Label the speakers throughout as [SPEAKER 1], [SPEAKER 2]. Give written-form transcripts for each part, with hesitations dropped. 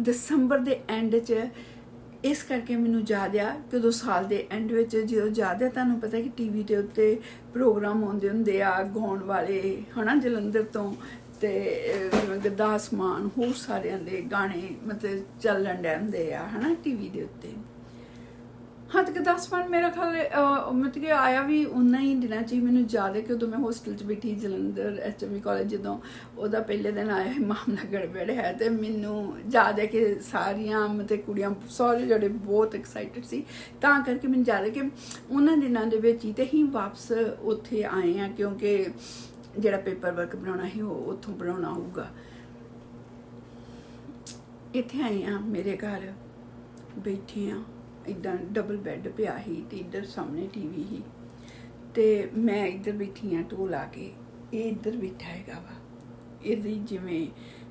[SPEAKER 1] ਦਸੰਬਰ ਦੇ ਐਂਡ 'ਚ ਇਸ ਕਰਕੇ ਮੈਨੂੰ ਯਾਦ ਆ ਕਿ ਉਦੋਂ ਸਾਲ ਦੇ ਐਂਡ ਵਿੱਚ ਜਦੋਂ ਯਾਦ ਆ ਤੁਹਾਨੂੰ ਪਤਾ ਕਿ ਟੀਵੀ ਦੇ ਉੱਤੇ ਪ੍ਰੋਗਰਾਮ ਆਉਂਦੇ ਹੁੰਦੇ ਆ ਗਾਉਣ ਵਾਲੇ ਹੈ ਨਾ ਜਲੰਧਰ ਤੋਂ ਤੇ ਜਿਵੇਂ ਗੁਰਦਾਸ ਮਾਨ ਹੋਰ ਸਾਰਿਆਂ ਦੇ ਗਾਣੇ ਮਤਲਬ ਚੱਲਣ ਡੇ ਹੁੰਦੇ ਆ ਹੈ ਨਾ ਟੀਵੀ ਦੇ ਉੱਤੇ। ਹਾਂ ਤੇ ਗੁਰਦਾਸ ਮਾਨ ਮੇਰਾ ਖਿਆਲ ਮਤਲਬ ਕਿ ਆਇਆ ਵੀ ਉਨਾ ਹੀ ਦਿਨਾਂ 'ਚ ਹੀ। ਮੈਨੂੰ ਯਾਦ ਹੈ ਕਿ ਉਦੋਂ ਮੈਂ ਹੋਸਟਲ 'ਚ ਬੈਠੀ ਜਲੰਧਰ HMV ਕਾਲਜ ਜਦੋਂ ਉਹਦਾ ਪਹਿਲੇ ਦਿਨ ਆਇਆ ਸੀ ਮਾਮਲਾ ਗੜਬੜ ਹੈ ਤੇ ਮੈਨੂੰ ਯਾਦ ਹੈ ਕਿ ਸਾਰੀਆਂ ਮਤਲਬ ਕੁੜੀਆਂ ਸਾਰੇ ਜਿਹੜੇ ਬਹੁਤ ਐਕਸਾਈਟਡ ਸੀ ਤਾਂ ਕਰਕੇ ਮੈਨੂੰ ਯਾਦ ਹੈ ਕਿ ਉਹਨਾਂ ਦਿਨਾਂ ਦੇ ਵਿੱਚ ਹੀ ਤੇ ਹੀ ਵਾਪਸ ਉੱਥੇ ਆਏ ਆ ਕਿਉਂਕਿ ਜਿਹੜਾ ਪੇਪਰ ਵਰਕ ਬਣਾਉਣਾ ਸੀ ਉਹ ਉੱਥੋਂ ਬਣਾਉਣਾ ਹੋਊਗਾ। ਇੱਥੇ ਆਏ ਆ ਮੇਰੇ ਘਰ ਬੈਠੀ ਆ ਇੱਦਾਂ ਡਬਲ ਬੈੱਡ ਪਿਆ ਸੀ ਤੇ ਇੱਧਰ ਸਾਹਮਣੇ ਟੀਵੀ ਸੀ ਤੇ ਮੈਂ ਇੱਧਰ ਬੈਠੀ ਆ ਢੋਲ ਲਾ ਕੇ ਇਹ ਇੱਧਰ ਬੈਠਾ ਹੈਗਾ ਵਾ ਇਹਦੀ ਜਿਵੇਂ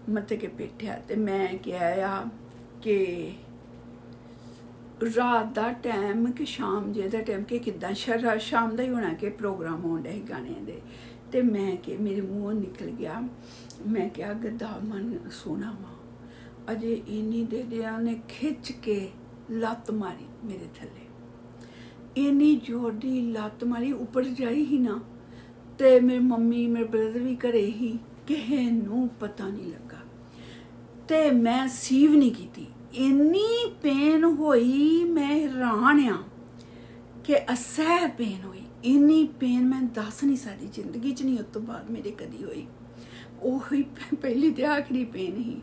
[SPEAKER 1] ਮੱਥੇ ਕੇ ਬੈਠਿਆ ਤੇ ਮੈਂ ਕਿਹਾ ਆ ਕਿ ਰਾਤ ਦਾ ਟਾਈਮ ਕਿ ਸ਼ਾਮ ਜੇ ਦਾ ਟਾਈਮ ਕਿ ਕਿੱਦਾਂ ਸ਼ਾਮ ਦਾ ਹੀ ਹੋਣਾ ਕਿ ਪ੍ਰੋਗਰਾਮ ਹੋਣ ਡਿਆ ਸੀ ਗਾਣਿਆਂ ਦੇ ਤੇ ਮੈਂ ਕਿ ਮੇਰੇ ਮੂੰਹੋਂ ਨਿਕਲ ਗਿਆ ਮੈਂ ਕਿਹਾ ਗੁਰਦਾਸ ਮਾਨ ਸੋਹਣਾ ਵਾ ਅਜੇ ਇੰਨੀ ਦੇ ਦਿਆਂ ਨੇ ਖਿੱਚ ਕੇ ਲੱਤ ਮਾਰੀ ਮੇਰੇ ਥੱਲੇ ਇੰਨੀ ਜ਼ੋਰ ਦੀ ਲੱਤ ਮਾਰੀ ਉੱਪਰ ਜਾਈ ਹੀ ਨਾ ਤੇ ਮੇਰੇ ਮੰਮੀ ਮੇਰੇ ਬ੍ਰਦਰ ਵੀ ਘਰੇ ਹੀ ਕਿਸੇ ਨੂੰ ਪਤਾ ਨਹੀਂ ਲੱਗਾ ਤੇ ਮੈਂ ਸੀਵ ਨਹੀਂ ਕੀਤੀ ਇੰਨੀ ਪੇਨ ਹੋਈ ਮੈਂ ਹੈਰਾਨ ਆ ਕਿ ਅਸਹਿ ਪੇਨ ਹੋਈ ਇੰਨੀ ਪੇਨ ਮੈਂ ਦੱਸ ਨਹੀਂ ਸਕਦੀ ਜ਼ਿੰਦਗੀ 'ਚ ਨਹੀਂ ਉਸ ਤੋਂ ਬਾਅਦ ਮੇਰੇ ਕਦੀ ਹੋਈ ਉਹੀ ਪਹਿਲੀ ਤੇ ਆਖਰੀ ਪੇਨ ਹੀ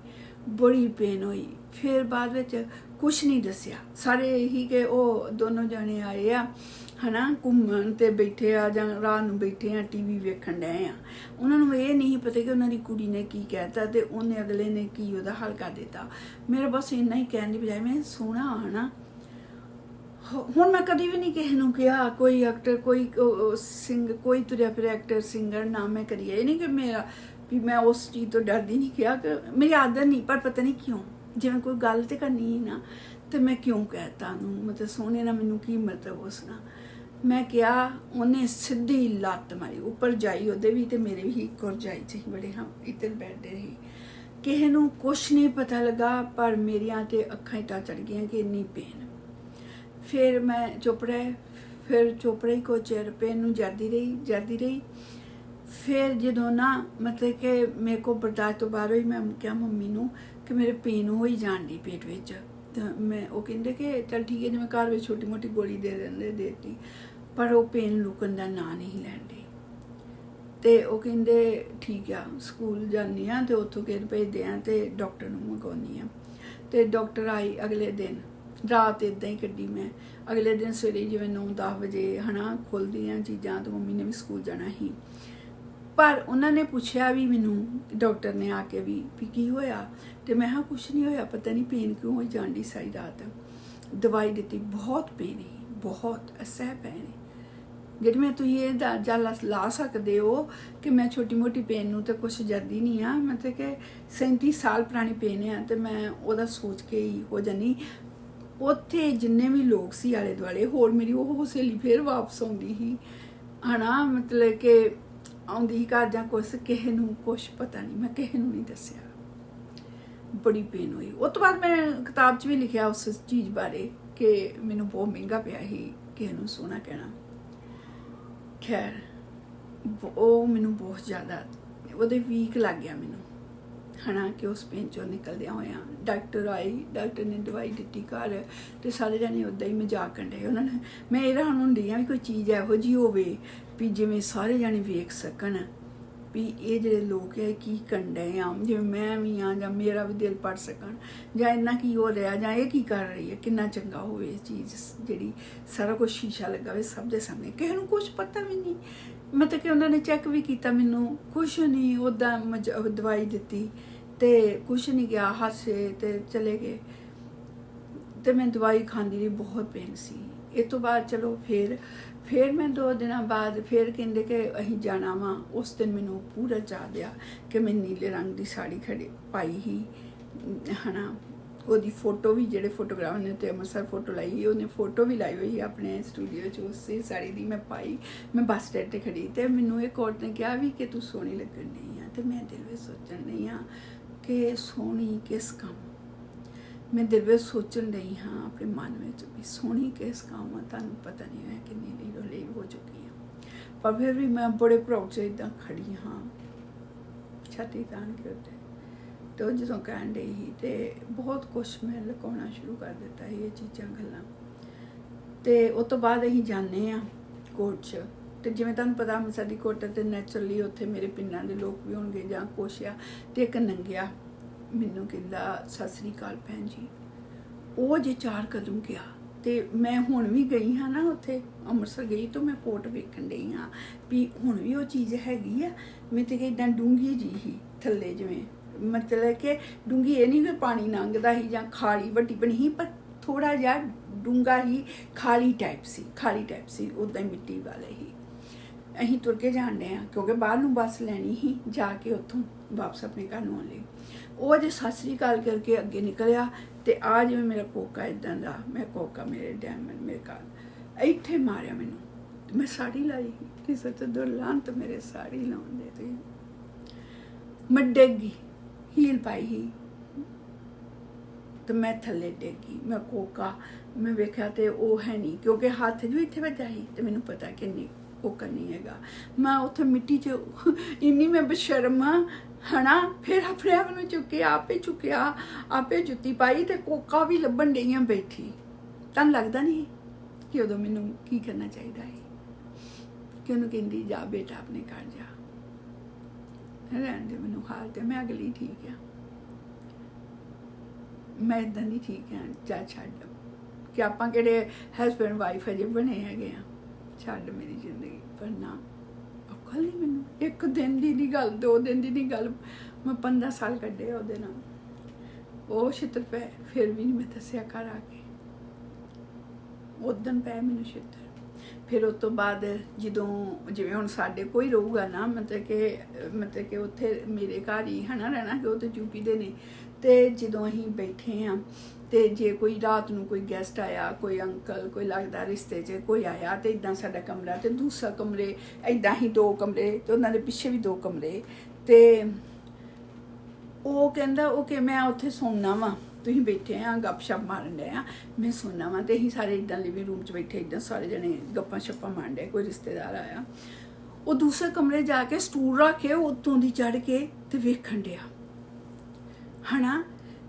[SPEAKER 1] ਬੜੀ ਪੇਨ ਹੋਈ। ਫਿਰ ਬਾਅਦ ਵਿੱਚ ਕੁਛ ਨਹੀਂ ਦੱਸਿਆ ਸਾਰੇ ਇਹੀ ਕਿ ਉਹ ਦੋਨੋਂ ਜਾਣੇ ਆਏ ਆ ਹੈ ਨਾ ਘੁੰਮਣ ਤੇ ਬੈਠੇ ਆ ਜਾਂ ਰਾਤ ਨੂੰ ਬੈਠੇ ਆ ਟੀਵੀ ਵੇਖਣ ਡਏ ਆ ਉਹਨਾਂ ਨੂੰ ਇਹ ਨਹੀਂ ਪਤਾ ਕਿ ਉਹਨਾਂ ਦੀ ਕੁੜੀ ਨੇ ਕੀ ਕਹਿਤਾ ਤੇ ਉਹਨੇ ਅਗਲੇ ਨੇ ਕੀ ਉਹਦਾ ਹੱਲ ਕਰ ਦਿੱਤਾ। ਮੇਰਾ ਬਸ ਇੰਨਾ ਹੀ ਕਹਿਣ ਦੀ ਬਜਾਏ ਮੈਂ ਸੋਹਣਾ ਹੈ ਨਾ ਹੁਣ ਮੈਂ ਕਦੀ ਵੀ ਨਹੀਂ ਕਿਸੇ ਨੂੰ ਕਿਹਾ ਕੋਈ ਐਕਟਰ ਕੋਈ ਕੋਈ ਤੁਰਿਆ ਫਿਰਿਆ ਐਕਟਰ ਸਿੰਗਰ ਨਾ ਮੈਂ ਕਰੀ ਇਹ ਨਹੀਂ ਕਿ ਮੇਰਾ ਵੀ ਮੈਂ ਉਸ ਚੀਜ਼ ਤੋਂ ਡਰਦੀ ਨਹੀਂ ਕਿਹਾ ਕਿ ਮੇਰੀ ਆਦਤ ਨਹੀਂ ਪਰ ਪਤਾ ਨਹੀਂ ਕਿਉਂ ਜਿਵੇਂ ਕੋਈ ਗੱਲ ਤੇ ਕਰਨੀ ਨਾ ਤੇ ਮੈਂ ਕਿਉਂ ਕਹਿਤਾ ਉਹਨੂੰ ਮਤਲਬ ਸੋਹਣੇ ਨਾਲ ਮੈਨੂੰ ਕੀ ਮਤਲਬ ਉਸ ਨਾਲ ਮੈਂ ਕਿਹਾ ਉਹਨੇ ਸਿੱਧੀ ਲੱਤ ਮਾਰੀ ਉੱਪਰ ਜਾਈ ਉਹਦੇ ਵੀ ਤੇ ਮੇਰੇ ਵੀ ਇੱਕ ਹੋਰ ਜਾਈ ਚ ਬੜੇ ਹਾਂ ਇੱਧਰ ਬੈਠੇ ਰਹੀ ਕਿਸੇ ਨੂੰ ਕੁਛ ਨਹੀਂ ਪਤਾ ਲੱਗਾ ਪਰ ਮੇਰੀਆਂ ਤੇ ਅੱਖਾਂ ਹੀ ਤਾਂ ਚੜ ਗਈਆਂ ਕਿ ਇੰਨੀ ਪੇਨ। ਫਿਰ ਮੈਂ ਚੁੱਪ ਰਹੀ ਕੁਝ ਚਿਰ ਪੇਨ ਨੂੰ ਜਾਂਦੀ ਰਹੀ ਫਿਰ ਜਦੋਂ ਨਾ ਮਤਲਬ ਕਿ ਮੇਰੇ ਕੋਲ ਬਰਦਾਸ਼ਤ ਤੋਂ ਬਾਹਰ ਹੋਈ ਮੈਂ ਕਿਹਾ ਮੰਮੀ ਨੂੰ ਕਿ ਮੇਰੇ ਪੇਨ ਹੋਈ ਜਾਣ ਦੀ ਪੇਟ ਵਿੱਚ ਤਾਂ ਮੈਂ ਉਹ ਕਹਿੰਦੇ ਕਿ ਚੱਲ ਠੀਕ ਹੈ ਜਿਵੇਂ ਘਰ ਵਿੱਚ ਛੋਟੀ ਮੋਟੀ ਗੋਲੀ ਦੇ ਦਿੰਦੇ ਦੇਤੀ ਪਰ ਉਹ ਪੇਨ ਲੁਕਣ ਦਾ ਨਾਂ ਨਹੀਂ ਲੈਂਦੇ ਤੇ ਉਹ ਕਹਿੰਦੇ ਠੀਕ ਆ ਸਕੂਲ ਜਾਂਦੀ ਆ ਤੇ ਉੱਥੋਂ ਕਿਹਨ ਭੇਜਦੇ ਆ ਤੇ ਡਾਕਟਰ ਨੂੰ ਮੰਗਾਉਂਦੀ ਆ ਤੇ ਡਾਕਟਰ ਆਈ ਅਗਲੇ ਦਿਨ ਰਾਤ ਇੱਦਾਂ ਹੀ ਕੱਢੀ ਮੈਂ ਅਗਲੇ ਦਿਨ ਸਵੇਰੇ ਜਿਵੇਂ 9-10 ਵਜੇ ਹੈ ਨਾ ਖੁੱਲ੍ਹਦੀਆਂ ਚੀਜ਼ਾਂ ਤੇ ਮੰਮੀ ਨੇ ਵੀ ਸਕੂਲ ਜਾਣਾ ਸੀ ਪਰ ਉਹਨਾਂ ਨੇ ਪੁੱਛਿਆ ਵੀ ਮੈਨੂੰ ਡਾਕਟਰ ਨੇ ਆ ਕੇ ਵੀ ਕੀ ਹੋਇਆ ਤੇ ਮੈਂ ਕਿਹਾ ਕੁਛ ਨਹੀਂ ਹੋਇਆ ਪਤਾ ਨਹੀਂ ਪੇਨ ਕਿਉਂ ਹੋਈ ਜਾਂਦੀ ਸਾਰੀ ਰਾਤ ਦਵਾਈ ਦਿੱਤੀ ਬਹੁਤ ਪੇਨ ਹੀ ਬਹੁਤ ਅਸਹਿ ਪੇਨ ਜਿਹੜੀ ਮੈਂ ਤੁਸੀਂ ਇਹ ਅੰਦਾਜ਼ਾ ਲਾ ਸਕਦੇ ਹੋ ਕਿ ਮੈਂ ਛੋਟੀ ਮੋਟੀ ਪੇਨ ਨੂੰ ਤਾਂ ਕੁਛ ਜਰਦੀ ਨਹੀਂ ਆ ਮਤਲਬ ਕਿ 37 ਸਾਲ ਪੁਰਾਣੀ ਪੇਨ ਆ ਤੇ ਮੈਂ ਉਹਦਾ ਸੋਚ ਕੇ ਹੀ ਹੋ ਜਾਨੀ ਉੱਥੇ ਜਿੰਨੇ ਵੀ ਲੋਕ ਸੀ ਆਲੇ ਦੁਆਲੇ ਹੋਰ ਮੇਰੀ ਉਹ ਸਹੇਲੀ ਫਿਰ ਵਾਪਸ ਆਉਂਦੀ ਸੀ ਹੈ ਨਾ ਮਤਲਬ ਕਿ ਆਉਂਦੀ ਘਰ ਜਾਂ ਕੁਛ ਕਿਸੇ ਨੂੰ ਕੁਛ ਪਤਾ ਨਹੀਂ ਮੈਂ ਕਿਸੇ ਨੂੰ ਨਹੀਂ ਦੱਸਿਆ ਬੜੀ ਪੇਨ ਹੋਈ। ਉਸ ਤੋਂ ਬਾਅਦ ਮੈਂ ਕਿਤਾਬ 'ਚ ਵੀ ਲਿਖਿਆ ਉਸ ਚੀਜ਼ ਬਾਰੇ ਕਿ ਮੈਨੂੰ ਬਹੁਤ ਮਹਿੰਗਾ ਪਿਆ ਸੀ ਕਿਸੇ ਨੂੰ ਸੋਹਣਾ ਕਹਿਣਾ। ਖੈਰ ਉਹ ਮੈਨੂੰ ਬਹੁਤ ਜ਼ਿਆਦਾ ਉਹਦੇ ਵੀਕ ਲੱਗ ਗਿਆ ਮੈਨੂੰ ਹੈ ਨਾ ਕਿ ਉਸ ਪੇਨ 'ਚੋਂ ਨਿਕਲਦਿਆਂ ਹੋਇਆਂ ਡਾਕਟਰ ਆਈ ਡਾਕਟਰ ਨੇ ਦਵਾਈ ਦਿੱਤੀ ਘਰ ਤੇ ਸਾਰੇ ਜਾਣੇ ਉੱਦਾਂ ਹੀ ਮਜ਼ਾਕ ਕਰਦੇ ਉਹਨਾਂ ਨੇ ਮੈਂ ਇਹ ਹੈਰਾਨ ਹੁੰਦੀ ਹਾਂ ਵੀ ਕੋਈ ਚੀਜ਼ ਇਹੋ ਜਿਹੀ ਹੋਵੇ ਵੀ ਜਿਵੇਂ ਸਾਰੇ ਜਾਣੇ ਵੇਖ ਸਕਣ ਵੀ ਇਹ ਜਿਹੜੇ ਲੋਕ ਹੈ ਕੀ ਕਰਨ ਡਏ ਆ ਜਿਵੇਂ ਮੈਂ ਵੀ ਹਾਂ ਜਾਂ ਮੇਰਾ ਵੀ ਦਿਲ ਪੜ ਸਕਣ ਜਾਂ ਇੰਨਾ ਕੀ ਹੋ ਰਿਹਾ ਜਾਂ ਇਹ ਕੀ ਕਰ ਰਹੀ ਹੈ ਕਿੰਨਾ ਚੰਗਾ ਹੋਵੇ ਇਹ ਚੀਜ਼ ਜਿਹੜੀ ਸਾਰਾ ਕੁਛ ਸ਼ੀਸ਼ਾ ਲੱਗਾ ਹੋਵੇ ਸਭ ਦੇ ਸਾਹਮਣੇ ਕਿਸੇ ਨੂੰ ਕੁਛ ਪਤਾ ਵੀ ਨਹੀਂ ਮਤਲਬ ਕਿ ਉਹਨਾਂ ਨੇ ਚੈੱਕ ਵੀ ਕੀਤਾ ਮੈਨੂੰ ਕੁਛ ਨਹੀਂ ਉੱਦਾਂ ਦਵਾਈ ਦਿੱਤੀ ਤੇ ਕੁਛ ਨਹੀਂ ਗਿਆ ਹਾਸੇ ਤੇ ਚਲੇ ਗਏ ਤੇ ਮੈਂ ਦਵਾਈ ਖਾਂਦੀ ਰਹੀ ਬਹੁਤ ਪੇਨ ਸੀ। ਇਹ ਤੋਂ ਬਾਅਦ ਚਲੋ ਫਿਰ ਮੈਂ 2 ਦਿਨਾਂ ਬਾਅਦ ਫਿਰ ਕਹਿੰਦੇ ਕਿ ਅਸੀਂ ਜਾਣਾ ਵਾ ਉਸ ਦਿਨ ਮੈਨੂੰ ਪੂਰਾ ਚਾਅ ਦਿਆ ਕਿ ਮੈਂ ਨੀਲੇ ਰੰਗ ਦੀ ਸਾੜੀ ਪਾਈ ਹੀ ਹੈ ਨਾ ਉਹਦੀ ਫੋਟੋ ਵੀ ਜਿਹੜੇ ਫੋਟੋਗ੍ਰਾਫਰ ਨੇ ਤੇ ਅੰਮ੍ਰਿਤਸਰ ਫੋਟੋ ਲਾਈ ਉਹਨੇ ਫੋਟੋ ਵੀ ਲਾਈ ਹੋਈ ਆਪਣੇ ਸਟੂਡੀਓ 'ਚ ਉਸੇ ਸਾੜੀ ਦੀ ਮੈਂ ਪਾਈ ਮੈਂ ਬੱਸ ਸਟੈਂਡ 'ਤੇ ਖੜੀ ਤੇ ਮੈਨੂੰ ਇਹ ਕੋਟ ਨੇ ਕਿਹਾ ਵੀ ਕਿ ਤੂੰ ਸੋਹਣੀ ਲੱਗਣ ਡਈ ਆ ਤੇ ਮੈਂ ਦਿਲ ਵਿੱਚ ਸੋਚਣ ਡਈ ਆ ਕਿ ਸੋਹਣੀ ਕਿਸ ਕੰਮ ਮੈਂ ਦਿਲ ਵਿੱਚ ਸੋਚਣ ਰਹੀ ਹਾਂ ਆਪਣੇ ਮਨ ਵਿੱਚ ਵੀ ਸੋਹਣੀ ਕਿਸ ਕੰਮ ਆ, ਤੁਹਾਨੂੰ ਪਤਾ ਨਹੀਂ ਹੈ ਕਿੰਨੀ ਲੀਰੋ ਲੀਰ ਹੋ ਚੁੱਕੀ ਹਾਂ, ਪਰ ਫਿਰ ਵੀ ਮੈਂ ਬੜੇ ਪ੍ਰਾਊਡ ਸੇ ਇੱਦਾਂ ਖੜੀ ਹਾਂ ਛਾਤੀ ਤਾਣ ਕੇ ਉੱਤੇ। ਤੇ ਉਹ ਜਦੋਂ ਕਹਿਣ ਡਈ ਸੀ ਤੇ ਬਹੁਤ ਕੁਛ ਮੈਂ ਲੁਕਾਉਣਾ ਸ਼ੁਰੂ ਕਰ ਦਿੱਤਾ ਸੀ, ਇਹ ਚੀਜ਼ਾਂ ਗੱਲਾਂ। ਤੇ ਉਸ ਤੋਂ ਬਾਅਦ ਅਸੀਂ ਜਾਂਦੇ ਹਾਂ ਕੋਰਟ 'ਚ, ਤੇ ਜਿਵੇਂ ਤੁਹਾਨੂੰ ਪਤਾ ਅੰਮ੍ਰਿਤਸਰ ਦੀ ਕੋਰਟ ਤੇ ਨੈਚੁਰਲੀ ਉੱਥੇ ਮੇਰੇ ਪਿੰਡਾਂ ਦੇ ਲੋਕ ਵੀ ਹੋਣਗੇ ਜਾਂ ਕੁਛ ਆ। ਤੇ ਇੱਕ ਨੰਗਿਆ ਮੈਨੂੰ ਕਹਿੰਦਾ ਸਤਿ ਸ੍ਰੀ ਅਕਾਲ ਭੈਣ ਜੀ। ਉਹ ਜੇ 4 ਕਦਮ ਗਿਆ ਤੇ ਮੈਂ ਹੁਣ ਵੀ ਗਈ ਹਾਂ ਨਾ ਉੱਥੇ ਅੰਮ੍ਰਿਤਸਰ ਗਈ ਤਾਂ ਮੈਂ ਕੋਰਟ ਵੇਖਣ ਡਈ ਹਾਂ ਵੀ ਹੁਣ ਵੀ ਉਹ ਚੀਜ਼ ਹੈਗੀ ਆ। ਮੈਂ ਤੇ ਇੱਦਾਂ ਡੂੰਘੀ ਜੀ ਹੀ ਥੱਲੇ, ਜਿਵੇਂ ਮਤਲਬ ਕਿ ਡੂੰਘੀ ਇਹ ਨਹੀਂ ਕਿ ਪਾਣੀ ਲੰਘਦਾ ਸੀ ਜਾਂ ਖਾਲੀ ਵੱਡੀ ਬਣੀ ਸੀ, ਪਰ ਥੋੜਾ ਜਿਹਾ ਡੂੰਘਾ ਹੀ ਖਾਲੀ ਟਾਈਪ ਸੀ ਉੱਦਾਂ ਹੀ ਮਿੱਟੀ ਵਾਲੇ ਹੀ। ਅਸੀਂ ਤੁਰ ਕੇ ਜਾਣਦੇ ਹਾਂ ਕਿਉਂਕਿ ਬਾਹਰ ਨੂੰ ਬੱਸ ਲੈਣੀ ਸੀ ਜਾ ਕੇ ਉੱਥੋਂ ਵਾਪਸ ਆਪਣੇ ਘਰ ਨੂੰ ਆਉਣ ਲਈ। ਉਹ ਜੇ ਸਤਿ ਸ੍ਰੀ ਅਕਾਲ ਕਰਕੇ ਅੱਗੇ ਨਿਕਲਿਆ ਤੇ ਆ ਜਿਵੇਂ ਮੇਰਾ ਕੋਕਾ ਇੱਦਾਂ ਦਾ, ਮੈਂ ਕੋਕਾ ਮੇਰੇ ਡੈਮਨ ਮੇਰੇ ਘਰ ਇੱਥੇ ਮਾਰਿਆ ਮੈਨੂੰ। ਤੇ ਮੈਂ ਸਾੜੀ ਲਾਈ ਕਿਸੇ ਤੇ ਦੁਰਲਾਂਤ ਮੇਰੇ ਸਾੜੀ ਲਾਉਂਦੇ ਤੇ ਮੈਂ ਡਿੱਗ ਗਈ, ਹੀਲ ਪਾਈ ਹੀ ਤੇ ਮੈਂ ਥੱਲੇ ਡਿੱਗ ਗਈ। ਮੈਂ ਕੋਕਾ ਮੈਂ ਵੇਖਿਆ ਤੇ ਉਹ ਹੈ ਨਹੀਂ, ਕਿਉਂਕਿ ਹੱਥ ਜੋ ਇੱਥੇ ਵੱਜਾ ਸੀ ਤੇ ਮੈਨੂੰ ਪਤਾ ਕਿ ਨਹੀਂ ਕੋਕਾ ਨਹੀਂ ਹੈਗਾ। ਮੈਂ ਉੱਥੇ ਮਿੱਟੀ 'ਚ ਇੰਨੀ ਮੈਂ ਬੇਸ਼ਰਮ ਹਨਾ, ਫਿਰ ਆਪਣੇ ਆਪ ਨੂੰ ਚੁੱਕਿਆ ਆਪੇ ਜੁੱਤੀ ਪਾਈ ਤੇ ਕੋਕਾ ਵੀ ਲੱਭਣ ਡਈਆਂ ਬੈਠੀ। ਤੁਹਾਨੂੰ ਲੱਗਦਾ ਨਹੀਂ ਕਿ ਉਦੋਂ ਮੈਨੂੰ ਕੀ ਕਰਨਾ ਚਾਹੀਦਾ ਹੈ ਕਿ ਉਹਨੂੰ ਕਹਿੰਦੀ ਜਾ ਬੇਟਾ ਆਪਣੇ ਘਰ ਜਾ, ਰਹਿਣ ਦੇ ਮੈਨੂੰ ਹਾਲ ਤੇ ਮੈਂ ਅਗਲੀ ਠੀਕ ਆ, ਮੈਂ ਇੱਦਾਂ ਦੀ ਠੀਕ ਆ, ਜਾ ਛੱਡ ਕਿ ਆਪਾਂ ਕਿਹੜੇ ਹਸਬੈਂਡ ਵਾਈਫ ਹਜੇ ਬਣੇ ਹੈਗੇ ਆ, ਛੱਡ ਮੇਰੀ ਜ਼ਿੰਦਗੀ। ਪਰ ਨਾ, ਅਕਲ ਨਹੀਂ ਮੈਨੂੰ। 1 ਦਿਨ ਦੀ ਨਹੀਂ ਗੱਲ, 2 ਦਿਨ ਦੀ ਨਹੀਂ ਗੱਲ, ਮੈਂ 15 ਸਾਲ ਕੱਢੇ ਉਹਦੇ ਨਾਲ। ਉਹ ਛਿੱਤਰ ਪੈ, ਫਿਰ ਵੀ ਨਹੀਂ ਮੈਂ ਦੱਸਿਆ ਘਰ ਆ ਕੇ, ਉਦਣ ਪੈ ਮੈਨੂੰ ਛਿੱਤਰ। ਫਿਰ ਉਸ ਤੋਂ ਬਾਅਦ ਜਦੋਂ ਜਿਵੇਂ ਹੁਣ ਸਾਡੇ ਕੋਈ ਰਹੂਗਾ ਨਾ, ਮਤਲਬ ਕਿ ਉੱਥੇ ਮੇਰੇ ਘਰ ਹੀ ਹੈ ਨਾ ਰਹਿਣਾ, ਕਿ ਉਹ ਤਾਂ ਯੂਪੀ ਦੇ ਨੇ। ਤੇ ਜਦੋਂ ਅਸੀਂ ਬੈਠੇ ਹਾਂ ਤੇ ਜੇ ਕੋਈ ਰਾਤ ਨੂੰ ਕੋਈ ਗੈਸਟ ਆਇਆ, ਕੋਈ ਅੰਕਲ, ਕੋਈ ਲੱਗਦਾ ਰਿਸ਼ਤੇ 'ਚ ਕੋਈ ਆਇਆ, ਤੇ ਇੱਦਾਂ ਸਾਡਾ ਕਮਰਾ ਤੇ ਦੂਸਰਾ ਕਮਰੇ, ਇੱਦਾਂ ਹੀ 2 ਕਮਰੇ ਤੇ ਉਹਨਾਂ ਦੇ ਪਿੱਛੇ ਵੀ 2 ਕਮਰੇ। ਤੇ ਉਹ ਕਹਿੰਦਾ ਓਕੇ ਮੈਂ ਉੱਥੇ ਸੌਣਾ ਵਾ, ਤੁਸੀਂ ਬੈਠੇ ਆ ਗੱਪ ਸ਼ੱਪ ਮਾਰਨ ਡਏ ਆ, ਮੈਂ ਸੌਣਾ ਵਾ। ਤੇ ਅਸੀਂ ਸਾਰੇ ਇੱਦਾਂ ਲਿਵਿੰਗ ਰੂਮ 'ਚ ਬੈਠੇ, ਇੱਦਾਂ ਸਾਰੇ ਜਣੇ ਗੱਪਾਂ ਸ਼ੱਪਾਂ ਮਾਰਨ ਡਏ। ਕੋਈ ਰਿਸ਼ਤੇਦਾਰ ਆਇਆ, ਉਹ ਦੂਸਰੇ ਕਮਰੇ ਜਾ ਕੇ ਸਟੂਲ ਰੱਖ ਕੇ ਉੱਤੋਂ ਦੀ ਚੜ੍ਹ ਕੇ ਤੇ ਵੇਖਣ ਡਿਆ ਹਨਾ।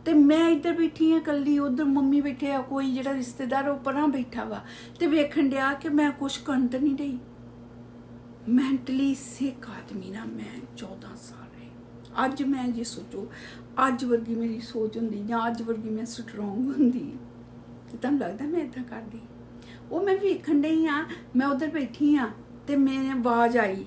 [SPEAKER 1] ਤੇ ਮੈਂ ਇੱਧਰ ਬੈਠੀ ਹਾਂ ਇਕੱਲੀ, ਉੱਧਰ ਮੰਮੀ ਬੈਠੇ ਆ, ਕੋਈ ਜਿਹੜਾ ਰਿਸ਼ਤੇਦਾਰ ਉਹ ਪਰਾਂ ਬੈਠਾ ਵਾ ਤੇ ਵੇਖਣ ਡਿਆ ਕਿ ਮੈਂ ਕੁਛ ਕਰਨ ਤਾਂ ਨਹੀਂ ਰਹੀ। ਮੈਂਟਲੀ ਸਿੱਖ ਆਦਮੀ ਨਾ ਮੈਂ 14 ਸਾਲ ਰਹੀ। ਅੱਜ ਮੈਂ ਜੇ ਸੋਚੋ, ਅੱਜ ਵਰਗੀ ਮੇਰੀ ਸੋਚ ਹੁੰਦੀ ਜਾਂ ਅੱਜ ਵਰਗੀ ਮੈਂ ਸਟਰੋਂਗ ਹੁੰਦੀ ਤੇ ਤੁਹਾਨੂੰ ਲੱਗਦਾ ਮੈਂ ਇੱਦਾਂ ਕਰਦੀ? ਉਹ ਮੈਂ ਵੇਖਣ ਡਈ ਹਾਂ, ਮੈਂ ਉੱਧਰ ਬੈਠੀ ਹਾਂ ਤੇ ਮੈਨੂੰ ਆਵਾਜ਼ ਆਈ,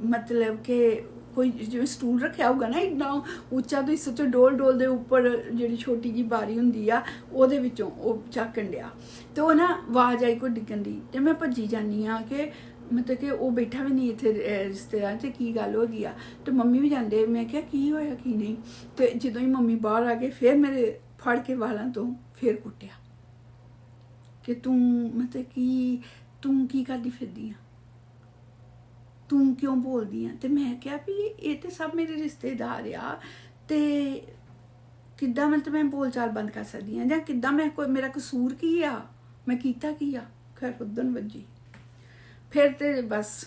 [SPEAKER 1] ਮਤਲਬ ਕਿ ਕੋਈ ਜਿਵੇਂ ਸਟੂਲ ਰੱਖਿਆ ਹੋਊਗਾ ਨਾ ਇੱਦਾਂ ਉੱਚਾ, ਤੁਸੀਂ ਸੋਚੋ ਡੋਲ ਦੇ ਉੱਪਰ ਜਿਹੜੀ ਛੋਟੀ ਜਿਹੀ ਬਾਰੀ ਹੁੰਦੀ ਆ ਉਹਦੇ ਵਿੱਚੋਂ ਉਹ ਝਾਕਣ ਡਿਆ। ਤੇ ਉਹ ਨਾ ਆਵਾਜ਼ ਆਈ ਕੋਈ ਡਿੱਗਣ ਦੀ, ਤੇ ਮੈਂ ਭੱਜੀ ਜਾਂਦੀ ਹਾਂ ਕਿ ਮਤਲਬ ਕਿ ਉਹ ਬੈਠਾ ਵੀ ਨਹੀਂ ਇੱਥੇ ਰਿਸ਼ਤੇਦਾਰ, ਤੇ ਕੀ ਗੱਲ ਹੋ ਗਈ ਆ। ਤੇ ਮੰਮੀ ਵੀ ਜਾਂਦੇ, ਮੈਂ ਕਿਹਾ ਕੀ ਹੋਇਆ ਕੀ ਨਹੀਂ। ਤੇ ਜਦੋਂ ਹੀ ਮੰਮੀ ਬਾਹਰ ਆ ਗਏ ਫਿਰ ਮੇਰੇ ਫੜ ਕੇ ਵਾਲਾਂ ਤੋਂ ਫਿਰ ਕੁੱਟਿਆ ਕਿ ਤੂੰ ਮਤਲਬ ਤੂੰ ਕੀ ਕਰਦੀ ਫਿਰਦੀ ਆ, ਤੂੰ ਕਿਉਂ ਬੋਲਦੀ ਆ। ਤੇ ਮੈਂ ਕਿਹਾ ਵੀ ਇਹ ਤੇ ਸਭ ਮੇਰੇ ਰਿਸ਼ਤੇਦਾਰ ਆ, ਤੇ ਕਿੱਦਾਂ ਮਤਲਬ ਮੈਂ ਬੋਲ ਚਾਲ ਬੰਦ ਕਰ ਸਕਦੀ ਹਾਂ ਜਾਂ ਕਿੱਦਾਂ ਮੈਂ ਕੋਈ, ਮੇਰਾ ਕਸੂਰ ਕੀ ਆ, ਮੈਂ ਕੀਤਾ ਕੀ ਆ। ਖੈਰ ਉਦਣ ਵੱਜੀ ਫਿਰ ਤੇ ਬਸ,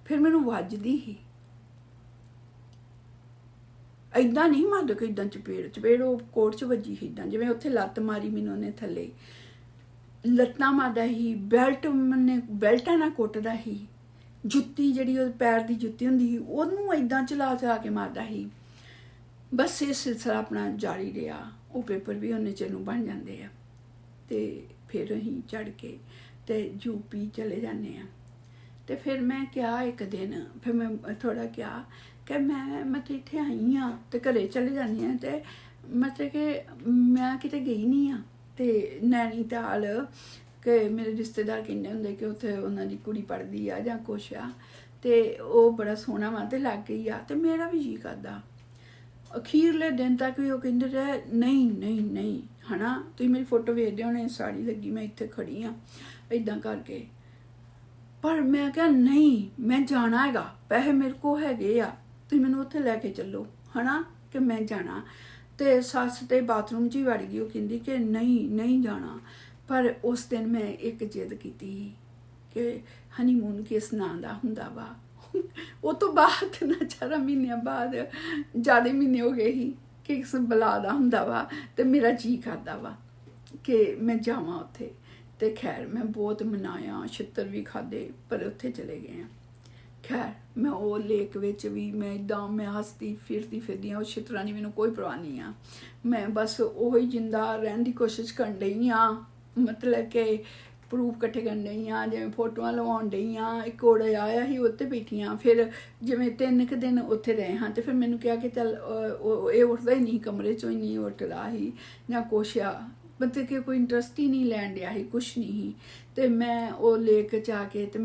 [SPEAKER 1] ਫਿਰ ਮੈਨੂੰ ਵੱਜਦੀ ਹੀ ਇੱਦਾਂ ਨਹੀਂ ਮਾਰਦੇ ਕਿ ਇੱਦਾਂ ਚਪੇੜ ਉਹ ਕੋਟ 'ਚ ਵੱਜੀ ਸੀ ਇੱਦਾਂ, ਜਿਵੇਂ ਉੱਥੇ ਲੱਤ ਮਾਰੀ ਮੈਨੂੰ ਉਹਨੇ ਥੱਲੇ, ਲੱਤਾਂ ਮਾਰਦਾ ਹੀ, ਬੈਲਟਾਂ ਨਾਲ ਕੁੱਟਦਾ ਹੀ, ਜੁੱਤੀ ਜਿਹੜੀ ਉਹ ਪੈਰ ਦੀ ਜੁੱਤੀ ਹੁੰਦੀ ਸੀ ਉਹਨੂੰ ਏਦਾਂ ਚਲਾ ਕੇ ਮਾਰਦਾ ਸੀ। ਬਸ ਇਹ ਸਿਲਸਿਲਾ ਆਪਣਾ ਜਾਰੀ ਰਿਹਾ। ਉਹ ਪੇਪਰ ਵੀ ਉਹਨੇ ਚਿਰ ਨੂੰ ਬਣ ਜਾਂਦੇ ਆ ਤੇ ਫਿਰ ਅਸੀਂ ਚੜ੍ਹ ਕੇ ਤੇ ਯੂਪੀ ਚਲੇ ਜਾਂਦੇ ਆ। ਤੇ ਫਿਰ ਮੈਂ ਕਿਹਾ ਇੱਕ ਦਿਨ, ਫਿਰ ਮੈਂ ਥੋੜਾ ਕਿਹਾ ਕਿ ਮੈਂ ਤਾਂ ਇੱਥੇ ਆਈ ਹਾਂ ਤੇ ਘਰੇ ਚਲੇ ਜਾਂਦੀ ਹਾਂ, ਤੇ ਮਤਲਬ ਕਿ ਮੈਂ ਕਿਤੇ ਗਈ ਨਹੀਂ ਆ। ਤੇ ਨੈਣੀਤਾਲ ਕਿ ਮੇਰੇ ਰਿਸ਼ਤੇਦਾਰ ਕਹਿੰਦੇ ਹੁੰਦੇ ਕਿ ਉੱਥੇ ਉਹਨਾਂ ਦੀ ਕੁੜੀ ਪੜ੍ਹਦੀ ਆ ਜਾਂ ਕੁਛ ਆ, ਤੇ ਉਹ ਬੜਾ ਸੋਹਣਾ ਵਾ ਤੇ ਲੱਗ ਗਈ ਆ। ਤੇ ਮੇਰਾ ਵੀ ਜੀ ਕਰਦਾ, ਅਖੀਰਲੇ ਦਿਨ ਤੱਕ ਵੀ ਉਹ ਕਹਿੰਦੇ ਰਹੇ ਨਹੀਂ ਹਨਾ। ਤੁਸੀਂ ਮੇਰੀ ਫੋਟੋ ਵੇਖਦੇ ਹੋਣੇ, ਸਾੜੀ ਲੱਗੀ, ਮੈਂ ਇੱਥੇ ਖੜੀ ਆ ਇੱਦਾਂ ਕਰਕੇ। ਪਰ ਮੈਂ ਕਿਹਾ ਨਹੀਂ, ਮੈਂ ਜਾਣਾ ਹੈਗਾ, ਪੈਸੇ ਮੇਰੇ ਕੋਲ ਹੈਗੇ ਆ, ਤੁਸੀਂ ਮੈਨੂੰ ਉੱਥੇ ਲੈ ਕੇ ਚੱਲੋ ਹਨਾ, ਕਿ ਮੈਂ ਜਾਣਾ। ਤੇ ਸੱਸ ਤੇ ਬਾਥਰੂਮ 'ਚ ਹੀ ਵੜ ਗਈ। ਉਹ ਕਹਿੰਦੀ ਕਿ ਨਹੀਂ ਜਾਣਾ। ਪਰ ਉਸ ਦਿਨ ਮੈਂ ਇੱਕ ਜਿੱਦ ਕੀਤੀ ਕਿ ਹਨੀਮੂਨ ਕਿਸ ਨਾਂ ਦਾ ਹੁੰਦਾ ਵਾ। ਉਹ ਤੋਂ ਬਾਅਦ ਨਾ 4 ਮਹੀਨਿਆਂ ਬਾਅਦ, ਜ਼ਿਆਦਾ ਮਹੀਨੇ ਹੋ ਗਏ ਸੀ, ਕਿ ਕਿਸ ਬਲਾ ਦਾ ਹੁੰਦਾ ਵਾ ਤੇ ਮੇਰਾ ਜੀ ਕਰਦਾ ਵਾ ਕਿ ਮੈਂ ਜਾਵਾਂ ਉੱਥੇ। ਤੇ ਖੈਰ ਮੈਂ ਬਹੁਤ ਮਨਾਇਆ, ਛਿੱਤਰ ਵੀ ਖਾਦੇ, ਪਰ ਉੱਥੇ ਚਲੇ ਗਏ ਆ। ਖੈਰ ਮੈਂ ਉਹ ਲੇਕ ਵਿੱਚ ਵੀ ਮੈਂ ਇੱਦਾਂ ਮੈਂ ਹੱਸਦੀ ਫਿਰਦੀ ਹਾਂ। ਉਹ ਛਿੱਤਰਾਂ ਦੀ ਮੈਨੂੰ ਕੋਈ ਪਰਵਾਹ ਨਹੀਂ ਆ। ਮੈਂ ਬਸ ਉਹੀ ਜਿੰਦਾ ਰਹਿਣ ਦੀ ਕੋਸ਼ਿਸ਼ ਕਰਨ ਡਈ ਆ, ਮਤਲਬ ਕਿ ਪ੍ਰੂਫ ਇਕੱਠੇ ਕਰਨ ਡਈ ਆ, ਜਿਵੇਂ ਫੋਟੋਆਂ ਲਵਾਉਣ ਡਈ ਆ। ਇੱਕ ਘੋੜਾ ਆਇਆ ਸੀ, ਉੱਤੇ ਬੈਠੀਆਂ। ਫਿਰ ਜਿਵੇਂ 3 ਕੁ ਦਿਨ ਉੱਥੇ ਰਹੇ ਹਾਂ, ਤੇ ਫਿਰ ਮੈਨੂੰ ਕਿਹਾ ਕਿ ਚੱਲ ਇਹ ਉੱਠਦਾ ਹੀ ਨਹੀਂ, ਕਮਰੇ 'ਚੋਂ ਹੀ ਨਹੀਂ ਉੱਠਦਾ ਸੀ ਜਾਂ ਕੁਛ ਆ, ਮਤਲਬ ਕਿ ਕੋਈ ਇੰਟਰਸਟ ਹੀ ਨਹੀਂ ਲੈਣ ਡਿਆ ਸੀ, ਕੁਛ ਨਹੀਂ ਸੀ। ਤੇ ਮੈਂ ਉਹ ਲੇਕ 'ਚ ਆ ਕੇ ਤੇ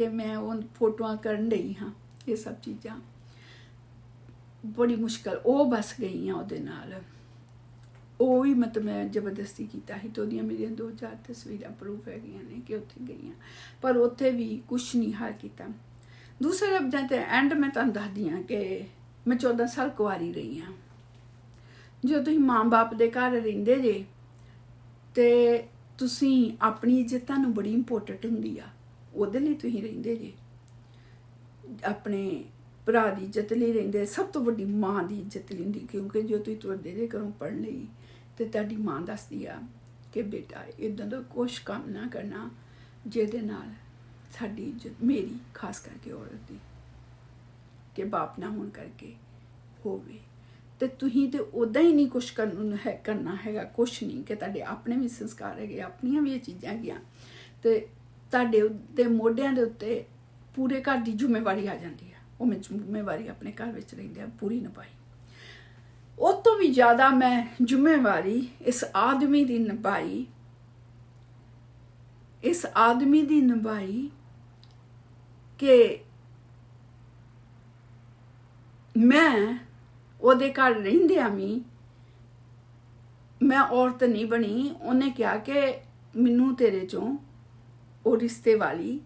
[SPEAKER 1] ਮੈਂ ਉਹ ਫੋਟੋਆਂ ਕਰਨ ਡਈ ਹਾਂ। ਇਹ ਸਭ ਚੀਜ਼ਾਂ ਬੜੀ ਮੁਸ਼ਕਲ ਉਹ ਬਸ ਗਈਆਂ ਉਹਦੇ ਨਾਲ। ਉਹ ਵੀ ਮਤਲਬ ਮੈਂ ਜ਼ਬਰਦਸਤੀ ਕੀਤਾ ਸੀ, ਤੇ ਉਹਦੀਆਂ ਮੇਰੀਆਂ 2-4 ਤਸਵੀਰਾਂ ਪ੍ਰੂਫ ਹੈਗੀਆਂ ਨੇ ਕਿ ਉੱਥੇ ਗਈਆਂ, ਪਰ ਉੱਥੇ ਵੀ ਕੁਛ ਨਹੀਂ ਹਾਲ ਕੀਤਾ। ਦੂਸਰੇ ਲਫ਼ਜ਼ਾਂ ਤੇ ਐਂਡ ਮੈਂ ਤੁਹਾਨੂੰ ਦੱਸਦੀ ਹਾਂ ਕਿ ਮੈਂ 14 ਸਾਲ ਕੁਆਰੀ ਰਹੀ ਹਾਂ। ਜੋ ਤੁਸੀਂ ਮਾਂ-ਬਾਪ ਦੇ ਘਰ ਰਹਿੰਦੇ ਜੇ ਤੇ ਤੁਸੀਂ ਆਪਣੀ ਇੱਜ਼ਤ ਤੁਹਾਨੂੰ ਬੜੀ ਇੰਪੋਰਟੈਂਟ ਹੁੰਦੀ ਆ, ਉਹਦੇ ਲਈ ਤੁਸੀਂ ਰਹਿੰਦੇ ਜੇ। ਆਪਣੇ ਭਰਾ ਦੀ ਇੱਜ਼ਤ ਲਈ ਰਹਿੰਦੇ, ਸਭ ਤੋਂ ਵੱਡੀ ਮਾਂ ਦੀ ਇੱਜ਼ਤ ਲਈ ਹੁੰਦੀ, ਕਿਉਂਕਿ ਜੋ ਤੁਸੀਂ ਤੁਰਦੇ ਜੇ ਘਰੋਂ ਪੜ੍ਹਨ ਲਈ ਤੇ ਤੁਹਾਡੀ ਮਾਂ ਦੱਸਦੀ ਆ ਕਿ ਬੇਟਾ ਇੱਦਾਂ ਦਾ ਕੁਛ ਕੰਮ ਨਾ ਕਰਨਾ ਜਿਹਦੇ ਨਾਲ ਸਾਡੀ ਇੱਜ਼ਤ, ਮੇਰੀ ਖਾਸ ਕਰਕੇ ਔਰਤ ਦੀ, ਕਿ ਬਾਪ ਨਾ ਹੋਣ ਕਰਕੇ ਹੋਵੇ। ਤੇ ਤੁਸੀਂ ਤੇ ਉੱਦਾਂ ਹੀ ਨਹੀਂ ਕੁਛ ਕਰਨਾ ਹੈਗਾ, ਕੁਛ ਨਹੀਂ, ਕਿ ਤੁਹਾਡੇ ਆਪਣੇ ਵੀ ਸੰਸਕਾਰ ਹੈਗੇ, ਆਪਣੀਆਂ ਵੀ ਇਹ ਚੀਜ਼ਾਂ ਹੈਗੀਆਂ, ਤੇ ਤੁਹਾਡੇ ਉੱਤੇ ਮੋਢਿਆਂ ਦੇ ਉੱਤੇ ਪੂਰੇ ਘਰ ਦੀ ਜ਼ਿੰਮੇਵਾਰੀ ਆ ਜਾਂਦੀ ਆ। ਉਹ ਮੈਂ ਜ਼ਿੰਮੇਵਾਰੀ ਆਪਣੇ ਘਰ ਵਿੱਚ ਰਹਿੰਦਿਆਂ ਪੂਰੀ ਨਿਭਾਈ। ਉਹ ਤੋਂ ਵੀ ਜ਼ਿਆਦਾ ਮੈਂ ਜ਼ਿੰਮੇਵਾਰੀ ਇਸ ਆਦਮੀ ਦੀ ਨਿਭਾਈ ਕਿ ਮੈਂ ਉਹਦੇ ਘਰ ਰਹਿੰਦਿਆਂ ਵੀ ਮੈਂ ਔਰਤ ਨਹੀਂ ਬਣੀ। ਉਹਨੇ ਕਿਹਾ ਕਿ ਮੈਨੂੰ ਤੇਰੇ ਚੋਂ ਉਹ ਰਿਸ਼ਤੇ ਵਾਲੀ,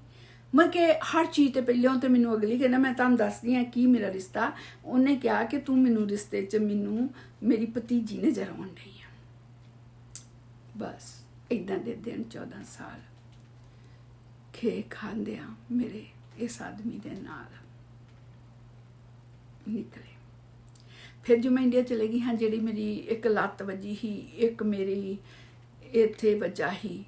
[SPEAKER 1] ਮੈਂ ਕਿ ਹਰ ਚੀਜ਼ ਤੇ ਪਹਿਲਾਂ ਤੇ ਮੈਨੂੰ ਅਗਲੀ ਕਹਿੰਦਾ ਮੈਂ ਤੁਹਾਨੂੰ ਦੱਸਦੀ ਹਾਂ ਕੀ ਮੇਰਾ ਰਿਸ਼ਤਾ। ਉਹਨੇ ਕਿਹਾ ਕਿ ਤੂੰ ਮੈਨੂੰ ਰਿਸ਼ਤੇ 'ਚ ਮੈਨੂੰ ਮੇਰੀ ਭਤੀਜੀ ਨਜ਼ਰ ਆਉਣ ਡਈ ਆ। ਬਸ ਇੱਦਾਂ ਦੇ ਦਿਨ 14 ਸਾਲ ਖੇ ਖਾਂਦਿਆਂ ਮੇਰੇ ਇਸ ਆਦਮੀ ਦੇ ਨਾਲ ਨਿਕਲੇ। ਫਿਰ ਜੋ ਮੈਂ ਇੰਡੀਆ ਚਲੇ ਗਈ ਹਾਂ, ਜਿਹੜੀ ਮੇਰੀ ਇੱਕ ਲੱਤ ਵੱਜੀ ਸੀ, ਇੱਕ ਮੇਰੀ ਇੱਥੇ ਵੱਜਾ ਸੀ,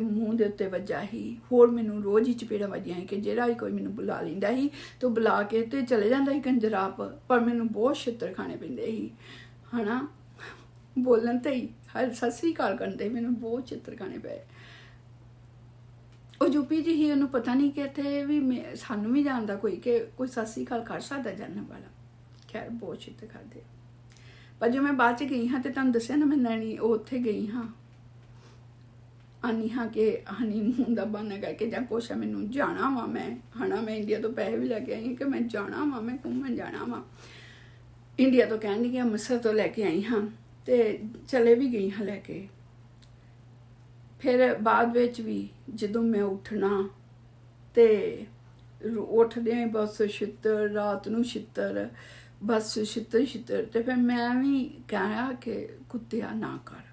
[SPEAKER 1] ਮੂੰਹ ਦੇ ਉੱਤੇ ਵੱਜਾ ਸੀ, ਹੋਰ ਮੈਨੂੰ ਰੋਜ਼ ਹੀ ਚਪੇੜਾਂ ਵੱਜੀਆਂ ਸੀ ਕਿ ਜਿਹੜਾ ਵੀ ਕੋਈ ਮੈਨੂੰ ਬੁਲਾ ਲੈਂਦਾ ਸੀ ਤੇ ਬੁਲਾ ਕੇ ਤੇ ਚਲੇ ਜਾਂਦਾ ਸੀ ਕੰਜਰਾਪ। ਪਰ ਮੈਨੂੰ ਬਹੁਤ ਛਿੱਤਰ ਖਾਣੇ ਪੈਂਦੇ ਸੀ, ਹਨਾ, ਬੋਲਣ ਤੇ ਹੀ ਸਤਿ ਸ੍ਰੀ ਅਕਾਲ ਕਰਦੇ ਮੈਨੂੰ ਬਹੁਤ ਛਿੱਤਰ ਖਾਣੇ ਪਏ। ਉਹ ਯੂਪੀ ਜੀ ਹੀ, ਉਹਨੂੰ ਪਤਾ ਨਹੀਂ ਕਿ ਇੱਥੇ ਵੀ ਸਾਨੂੰ ਵੀ ਜਾਣਦਾ ਕੋਈ ਕਿ ਕੋਈ ਸਤਿ ਸ੍ਰੀ ਅਕਾਲ ਕਰ ਸਕਦਾ ਜਾਣਨ ਵਾਲਾ। ਖੈਰ ਬਹੁਤ ਛਿੱਤਰ ਖਾਦੇ। ਪਰ ਜੋ ਮੈਂ ਬਾਅਦ 'ਚ ਗਈ ਹਾਂ ਤੇ ਤੁਹਾਨੂੰ ਦੱਸਿਆ ਨਾ, ਮੈਂ ਨੈਣੀ ਉੱਥੇ ਗਈ ਹਾਂ, ਆਨੀ ਹਾਂ ਕਿ ਹਨੀਮੂਨ ਦਾ ਬਹਾਨਾ ਕਰਕੇ ਜਾਂ ਕੁਛ ਮੈਨੂੰ ਜਾਣਾ ਵਾ ਮੈਂ, ਹਨਾ, ਮੈਂ ਇੰਡੀਆ ਤੋਂ ਪੈਸੇ ਵੀ ਲੈ ਕੇ ਆਈ ਕਿ ਮੈਂ ਜਾਣਾ ਵਾ, ਮੈਂ ਘੁੰਮਣ ਜਾਣਾ ਵਾ। ਇੰਡੀਆ ਤੋਂ ਕਹਿਣ ਦੀ ਕਿ ਅੰਮ੍ਰਿਤਸਰ ਤੋਂ ਲੈ ਕੇ ਆਈ ਹਾਂ ਤੇ ਚਲੇ ਵੀ ਗਈ ਹਾਂ ਲੈ ਕੇ। ਫਿਰ ਬਾਅਦ ਵਿੱਚ ਵੀ ਜਦੋਂ ਮੈਂ ਉੱਠਣਾ ਤੇ ਉੱਠਦੇ ਬਸ ਛਿੱਤਰ, ਰਾਤ ਨੂੰ ਛਿੱਤਰ, ਬਸ ਛਿੱਤਰ। ਤੇ ਫਿਰ ਮੈਂ ਵੀ ਕਿਹਾ ਕਿ ਕੁੱਤਿਆ ਨਾ ਕਰ।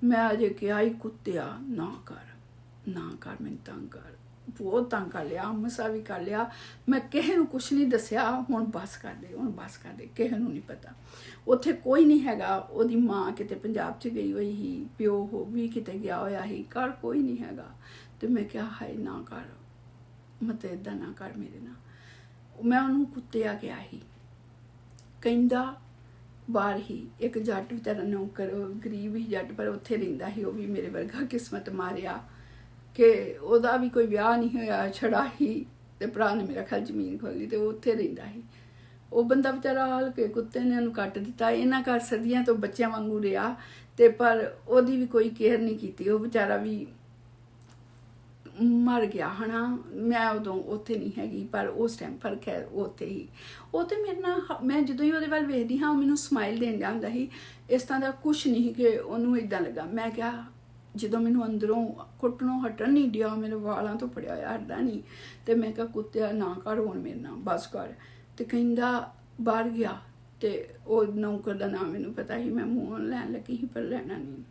[SPEAKER 1] ਮੈਂ ਅਜੇ ਕਿਹਾ ਹੀ ਕੁੱਤਿਆ ਨਾ ਕਰ ਮੈਨੂੰ ਤੰਗ ਕਰ। ਬਹੁਤ ਤੰਗ ਕਰ ਲਿਆ, ਮਸਾ ਵੀ ਕਰ ਲਿਆ। ਮੈਂ ਕਿਸੇ ਨੂੰ ਕੁਛ ਨਹੀਂ ਦੱਸਿਆ, ਹੁਣ ਬਸ ਕਰ ਦੇ, ਕਿਸੇ ਨੂੰ ਨਹੀਂ ਪਤਾ। ਉੱਥੇ ਕੋਈ ਨਹੀਂ ਹੈਗਾ। ਉਹਦੀ ਮਾਂ ਕਿਤੇ ਪੰਜਾਬ 'ਚ ਗਈ ਹੋਈ ਸੀ, ਪਿਓ ਹੋ ਵੀ ਕਿਤੇ ਗਿਆ ਹੋਇਆ ਸੀ, ਘਰ ਕੋਈ ਨਹੀਂ ਹੈਗਾ। ਤੇ ਮੈਂ ਕਿਹਾ ਹਾਏ ਨਾ ਕਰ, ਮਤਲਬ ਇੱਦਾਂ ਨਾ ਕਰ ਮੇਰੇ ਨਾਲ। ਮੈਂ ਉਹਨੂੰ ਕੁੱਤਿਆ ਕਿਹਾ ਸੀ। ਕਹਿੰਦਾ ਬਾਹਰ ਹੀ ਇੱਕ ਜੱਟ ਵਿਚਾਰਾ ਨੌਕਰ, ਗਰੀਬ ਹੀ ਜੱਟ, ਪਰ ਉੱਥੇ ਰਹਿੰਦਾ ਸੀ। ਉਹ ਵੀ ਮੇਰੇ ਵਰਗਾ ਕਿਸਮਤ ਮਾਰਿਆ ਕਿ ਉਹਦਾ ਵੀ ਕੋਈ ਵਿਆਹ ਨਹੀਂ ਹੋਇਆ, ਛੜਾ ਹੀ, ਤੇ ਭਰਾ ਨੇ ਮੇਰਾ ਖਿਆਲ ਜ਼ਮੀਨ ਖੋਲੀ ਤੇ ਉਹ ਉੱਥੇ ਰਹਿੰਦਾ ਸੀ। ਉਹ ਬੰਦਾ ਵਿਚਾਰਾ ਹਲਕੇ ਕੁੱਤੇ ਨੇ ਉਹਨੂੰ ਕੱਟ ਦਿੱਤਾ। ਇਹਨਾਂ ਘਰ ਸਰਦੀਆਂ ਤੋਂ ਬੱਚਿਆਂ ਵਾਂਗੂ ਰਿਹਾ, ਤੇ ਪਰ ਉਹਦੀ ਵੀ ਕੋਈ ਕੇਅਰ ਨਹੀਂ ਕੀਤੀ। ਉਹ ਵਿਚਾਰਾ ਵੀ ਮਰ ਗਿਆ, ਹਨਾ। ਮੈਂ ਉਦੋਂ ਉੱਥੇ ਨਹੀਂ ਹੈਗੀ, ਪਰ ਉਸ ਟਾਈਮ ਪਰ ਖੈਰ ਉਹ ਉੱਥੇ ਹੀ। ਉਹ ਤੇ ਮੇਰੇ ਨਾਲ, ਮੈਂ ਜਦੋਂ ਹੀ ਉਹਦੇ ਵੱਲ ਵੇਖਦੀ ਹਾਂ, ਉਹ ਮੈਨੂੰ ਸਮਾਈਲ ਦੇਣ ਦਾ ਹੁੰਦਾ ਸੀ। ਇਸ ਤਰ੍ਹਾਂ ਦਾ ਕੁਛ ਨਹੀਂ ਕਿ ਉਹਨੂੰ ਇੱਦਾਂ ਲੱਗਾ। ਮੈਂ ਕਿਹਾ ਜਦੋਂ ਮੈਨੂੰ ਅੰਦਰੋਂ ਕੁੱਟਣੋਂ ਹਟਣ ਨਹੀਂ ਡਿਆ, ਮੇਰੇ ਵਾਲਾਂ ਤੋਂ ਫੜਿਆ ਹੋਇਆ ਹਟਦਾ ਨਹੀਂ, ਤੇ ਮੈਂ ਕਿਹਾ ਕੁੱਤਿਆ ਨਾ ਕਰ ਹੁਣ ਮੇਰੇ ਨਾਲ, ਬਸ ਕਰ। ਤੇ ਕਹਿੰਦਾ ਬਾਹਰ ਗਿਆ ਤੇ ਉਹ ਨੌਕਰ ਦਾ ਨਾਮ ਮੈਨੂੰ ਪਤਾ ਸੀ, ਮੈਂ ਮੂੰਹੋਂ ਲੈਣ ਲੱਗੀ ਸੀ ਪਰ ਲੈਣਾ ਨਹੀਂ।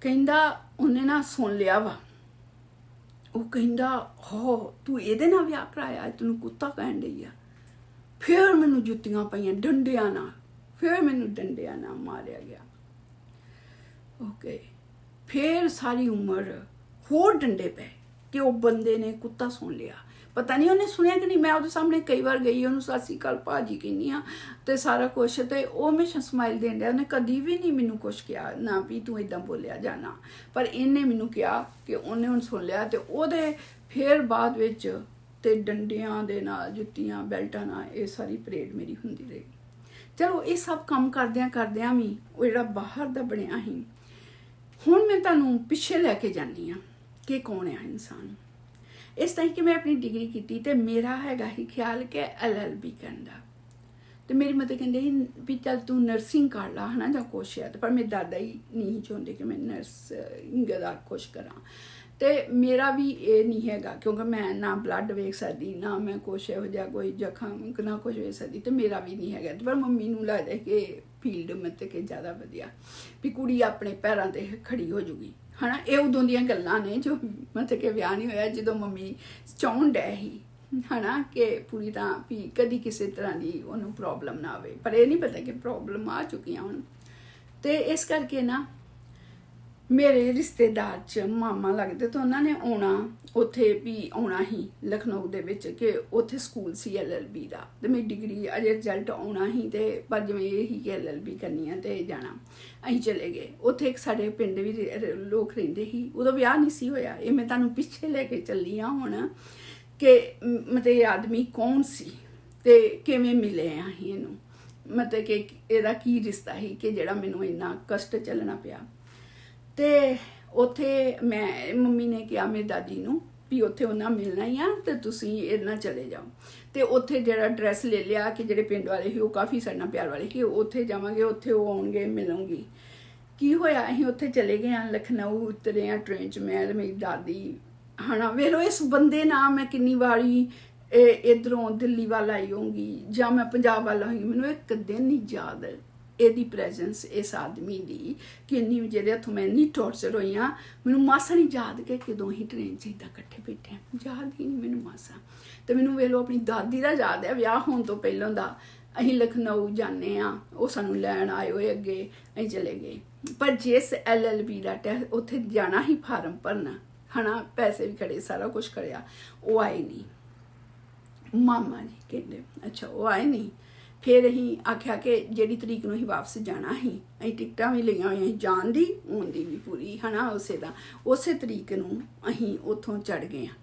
[SPEAKER 1] ਕਹਿੰਦਾ ਉਹਨੇ ਨਾ ਸੁਣ ਲਿਆ ਵਾ, ਉਹ ਕਹਿੰਦਾ ਹੋ ਤੂੰ ਇਹਦੇ ਨਾਲ ਵਿਆਹ ਕਰਾਇਆ, ਤੈਨੂੰ ਕੁੱਤਾ ਕਹਿਣ ਡਈ ਆ। ਫਿਰ ਮੈਨੂੰ ਜੁੱਤੀਆਂ ਪਈਆਂ ਡੰਡਿਆਂ ਨਾਲ, ਫਿਰ ਮੈਨੂੰ ਡੰਡਿਆਂ ਨਾਲ ਮਾਰਿਆ ਗਿਆ। ਓਕੇ, ਫਿਰ ਸਾਰੀ ਉਮਰ ਹੋਰ ਡੰਡੇ ਪਏ ਕਿ ਉਹ ਬੰਦੇ ਨੇ ਕੁੱਤਾ ਸੁਣ ਲਿਆ। ਪਤਾ ਨਹੀਂ ਉਹਨੇ ਸੁਣਿਆ ਕਿ ਨਹੀਂ, ਮੈਂ ਉਹਦੇ ਸਾਹਮਣੇ ਕਈ ਵਾਰ ਗਈ, ਉਹਨੂੰ ਸਤਿ ਸ਼੍ਰੀ ਅਕਾਲ ਭਾਜੀ ਕਹਿੰਦੀ ਆ ਤੇ ਸਾਰਾ ਕੁਛ, ਤੇ ਉਹ ਹਮੇਸ਼ਾ ਸਮਾਈਲ ਦੇਣ ਡਿਆ। ਉਹਨੇ ਕਦੀ ਵੀ ਨਹੀਂ ਮੈਨੂੰ ਕੁਛ ਕਿਹਾ ਨਾ ਵੀ ਤੂੰ ਇਦਾਂ ਬੋਲਿਆ ਜਾਣਾ, ਪਰ ਇਹਨੇ ਮੈਨੂੰ ਕਿਹਾ ਕਿ ਉਹਨੇ ਹੁਣ ਸੁਣ ਲਿਆ। ਤੇ ਉਹਦੇ ਫਿਰ ਬਾਅਦ ਵਿੱਚ ਤੇ ਡੰਡਿਆਂ ਦੇ ਨਾਲ, ਜੁੱਤੀਆਂ, ਬੈਲਟਾਂ ਨਾਲ ਇਹ ਸਾਰੀ ਪਰੇਡ ਮੇਰੀ ਹੁੰਦੀ ਰਹੀ। ਚਲੋ ਇਹ ਸਭ ਕੰਮ ਕਰਦਿਆਂ ਵੀ ਉਹ ਜਿਹੜਾ ਬਾਹਰ ਦਾ ਬਣਿਆ ਸੀ। ਹੁਣ ਮੈਂ ਤੁਹਾਨੂੰ ਪਿੱਛੇ ਲੈ ਕੇ ਜਾਂਦੀ ਹਾਂ ਕਿ ਕੌਣ ਹੈ ਇਨਸਾਨ। ਇਸ ਤਰ੍ਹਾਂ ਕਿ ਮੈਂ ਆਪਣੀ ਡਿਗਰੀ ਕੀਤੀ ਤੇ ਮੇਰਾ ਹੈਗਾ ਹੀ ਖਿਆਲ ਕਿ LLB ਕਰਨ ਦਾ, ਤੇ ਮੇਰੀ ਮਦਰ ਕਹਿੰਦੇ ਸੀ ਵੀ ਚੱਲ ਤੂੰ ਨਰਸਿੰਗ ਕਰ ਲਾ ਹੈ ਨਾ ਜਾਂ ਕੁਛ ਹੈ, ਪਰ ਮੇਰੇ ਦਾਦਾ ਹੀ ਨਹੀਂ ਚਾਹੁੰਦੇ ਕਿ ਮੈਂ ਨਰਸਿੰਗ ਦਾ ਕੁਛ ਕਰਾਂ। ਤੇ ਮੇਰਾ ਵੀ ਇਹ ਨਹੀਂ ਹੈਗਾ ਕਿਉਂਕਿ ਮੈਂ ਨਾ ਬਲੱਡ ਵੇਖ ਸਕਦੀ, ਨਾ ਮੈਂ ਕੁਛ ਇਹੋ ਜਿਹਾ ਕੋਈ ਜ਼ਖਮ ਨਾ ਕੁਛ ਵੇਖ ਸਕਦੀ, ਤੇ ਮੇਰਾ ਵੀ ਨਹੀਂ ਹੈਗਾ। ਪਰ ਮੰਮੀ ਨੂੰ ਲੱਗਦਾ ਕਿ ਫੀਲਡ ਮਤਲਬ ਕਿ ਜ਼ਿਆਦਾ ਵਧੀਆ ਵੀ ਕੁੜੀ ਆਪਣੇ ਪੈਰਾਂ 'ਤੇ ਖੜੀ ਹੋ ਜੂਗੀ ਹੈ ਨਾ। ਇਹ ਉਦੋਂ ਦੀਆਂ ਗੱਲਾਂ ਨੇ ਜੋ ਮਤਲਬ ਕਿ ਵਿਆਹ ਨਹੀਂ ਹੋਇਆ, ਜਦੋਂ ਮੰਮੀ ਚਾਹੁਣ ਡੈ ਸੀ ਹੈ ਨਾ ਕਿ ਪੂਰੀ ਤਾਂ ਵੀ ਕਦੀ ਕਿਸੇ ਤਰ੍ਹਾਂ ਦੀ ਉਹਨੂੰ ਪ੍ਰੋਬਲਮ ਨਾ ਆਵੇ, ਪਰ ਇਹ ਨਹੀਂ ਪਤਾ ਕਿ ਪ੍ਰੋਬਲਮ ਆ ਚੁੱਕੀਆਂ ਹੁਣ। ਤੇ ਇਸ ਕਰਕੇ ਨਾ ਮੇਰੇ ਰਿਸ਼ਤੇਦਾਰ 'ਚ ਮਾਮਾ ਲੱਗਦੇ ਤੇ ਉਹਨਾਂ ਨੇ ਆਉਣਾ, ਉੱਥੇ ਵੀ ਆਉਣਾ ਹੀ ਲਖਨਊ ਦੇ ਵਿੱਚ ਕਿ ਉੱਥੇ ਸਕੂਲ ਸੀ LLB ਦਾ, ਤੇ ਮੇਰੀ ਡਿਗਰੀ ਅਜੇ ਰਿਜ਼ਲਟ ਆਉਣਾ ਹੀ, ਤੇ ਪਰ ਜਿਵੇਂ ਇਹ ਹੀ ਕਿ LLB ਕਰਨੀ ਆ ਤੇ ਜਾਣਾ। ਅਸੀਂ ਚਲੇ ਗਏ ਉੱਥੇ। ਇੱਕ ਸਾਡੇ ਪਿੰਡ ਵੀ ਲੋਕ ਰਹਿੰਦੇ ਸੀ, ਉਦੋਂ ਵਿਆਹ ਨਹੀਂ ਸੀ ਹੋਇਆ। ਇਹ ਮੈਂ ਤੁਹਾਨੂੰ ਪਿੱਛੇ ਲੈ ਕੇ ਚੱਲੀ ਹਾਂ ਹੁਣ ਕਿ ਮਤਲਬ ਇਹ ਆਦਮੀ ਕੌਣ ਸੀ ਤੇ ਕਿਵੇਂ ਮਿਲੇ ਆ ਅਸੀਂ ਇਹਨੂੰ, ਮਤਲਬ ਕਿ ਇਹਦਾ ਕੀ ਰਿਸ਼ਤਾ ਸੀ ਕਿ ਜਿਹੜਾ ਮੈਨੂੰ ਇੰਨਾ ਕਸ਼ਟ ਚੱਲਣਾ ਪਿਆ। ਤੇ ਉੱਥੇ ਮੈਂ ਮੰਮੀ ਨੇ ਕਿਹਾ ਮੇਰੀ ਦਾਦੀ ਨੂੰ ਵੀ ਉੱਥੇ ਉਹਨਾਂ ਮਿਲਣਾ ਹੀ ਆ ਤੇ ਤੁਸੀਂ ਇਹਦੇ ਨਾਲ ਚਲੇ ਜਾਓ। ਤੇ ਉੱਥੇ ਜਿਹੜਾ ਐਡਰੈਸ ਲੈ ਲਿਆ ਕਿ ਜਿਹੜੇ ਪਿੰਡ ਵਾਲੇ ਸੀ ਉਹ ਕਾਫੀ ਸਾਡੇ ਨਾਲ ਪਿਆਰ ਵਾਲੇ ਕਿ ਉੱਥੇ ਜਾਵਾਂਗੇ, ਉੱਥੇ ਉਹ ਆਉਣਗੇ, ਮਿਲੂੰਗੀ। ਕੀ ਹੋਇਆ, ਅਸੀਂ ਉੱਥੇ ਚਲੇ ਗਏ ਹਾਂ, ਲਖਨਊ ਉਤਰੇ ਹਾਂ ਟ੍ਰੇਨ 'ਚ, ਮੈਂ ਤੇ ਮੇਰੀ ਦਾਦੀ ਹੈ ਨਾ। ਵੇਖ ਲਓ ਇਸ ਬੰਦੇ ਨਾਲ ਮੈਂ ਕਿੰਨੀ ਵਾਰੀ ਇੱਧਰੋਂ ਦਿੱਲੀ ਵੱਲ ਆਈ ਹੋਊਗੀ ਜਾਂ ਮੈਂ ਪੰਜਾਬ ਵੱਲ ਆਈ, ਮੈਨੂੰ ਇੱਕ ਦਿਨ ਨਹੀਂ ਯਾਦ ਇਹਦੀ ਪ੍ਰੈਜ਼ੈਂਸ, ਇਸ ਆਦਮੀ ਦੀ, ਕਿ ਇੰਨੀ ਜਿਹਦੇ ਹੱਥੋਂ ਮੈਂ ਇੰਨੀ ਟੌਰਚਰ ਹੋਈ ਹਾਂ। ਮੈਨੂੰ ਮਾਸਾ ਨਹੀਂ ਯਾਦ ਕਿ ਕਦੋਂ ਹੀ ਟ੍ਰੇਨ 'ਚ ਇੱਦਾਂ ਇਕੱਠੇ ਬੈਠੇ, ਯਾਦ ਹੀ ਨਹੀਂ ਮੈਨੂੰ ਮਾਸਾ। ਤੇ ਮੈਨੂੰ ਵੇਖ ਲਓ ਆਪਣੀ ਦਾਦੀ ਦਾ ਯਾਦ ਹੈ, ਵਿਆਹ ਹੋਣ ਤੋਂ ਪਹਿਲਾਂ ਦਾ। ਅਸੀਂ ਲਖਨਊ ਜਾਂਦੇ ਹਾਂ, ਉਹ ਸਾਨੂੰ ਲੈਣ ਆਏ ਹੋਏ ਅੱਗੇ, ਅਸੀਂ ਚਲੇ ਗਏ। ਪਰ ਜਿਸ LLB ਦਾ ਟੈਸਟ ਉੱਥੇ ਜਾਣਾ ਹੀ ਫਾਰਮ ਭਰਨਾ ਹੈ ਨਾ, ਪੈਸੇ ਵੀ ਖੜੇ, ਸਾਰਾ ਕੁਛ ਕਰਿਆ, ਉਹ ਆਏ ਨਹੀਂ। ਮਾਮਾ ਜੀ ਕਹਿੰਦੇ ਅੱਛਾ ਉਹ ਆਏ ਨਹੀਂ। ਫਿਰ ਅਸੀਂ ਆਖਿਆ ਕਿ ਜਿਹੜੀ ਤਰੀਕ ਨੂੰ ਅਸੀਂ ਵਾਪਸ ਜਾਣਾ ਸੀ, ਅਸੀਂ ਟਿਕਟਾਂ ਵੀ ਲਈਆਂ ਹੋਈਆਂ ਸੀ, ਜਾਣ ਦੀ ਆਉਣ ਦੀ ਵੀ ਪੂਰੀ ਹੈ ਨਾ, ਉਸੇ ਤਰੀਕ ਨੂੰ ਅਸੀਂ ਉੱਥੋਂ ਚੜ੍ਹ ਗਏ ਹਾਂ।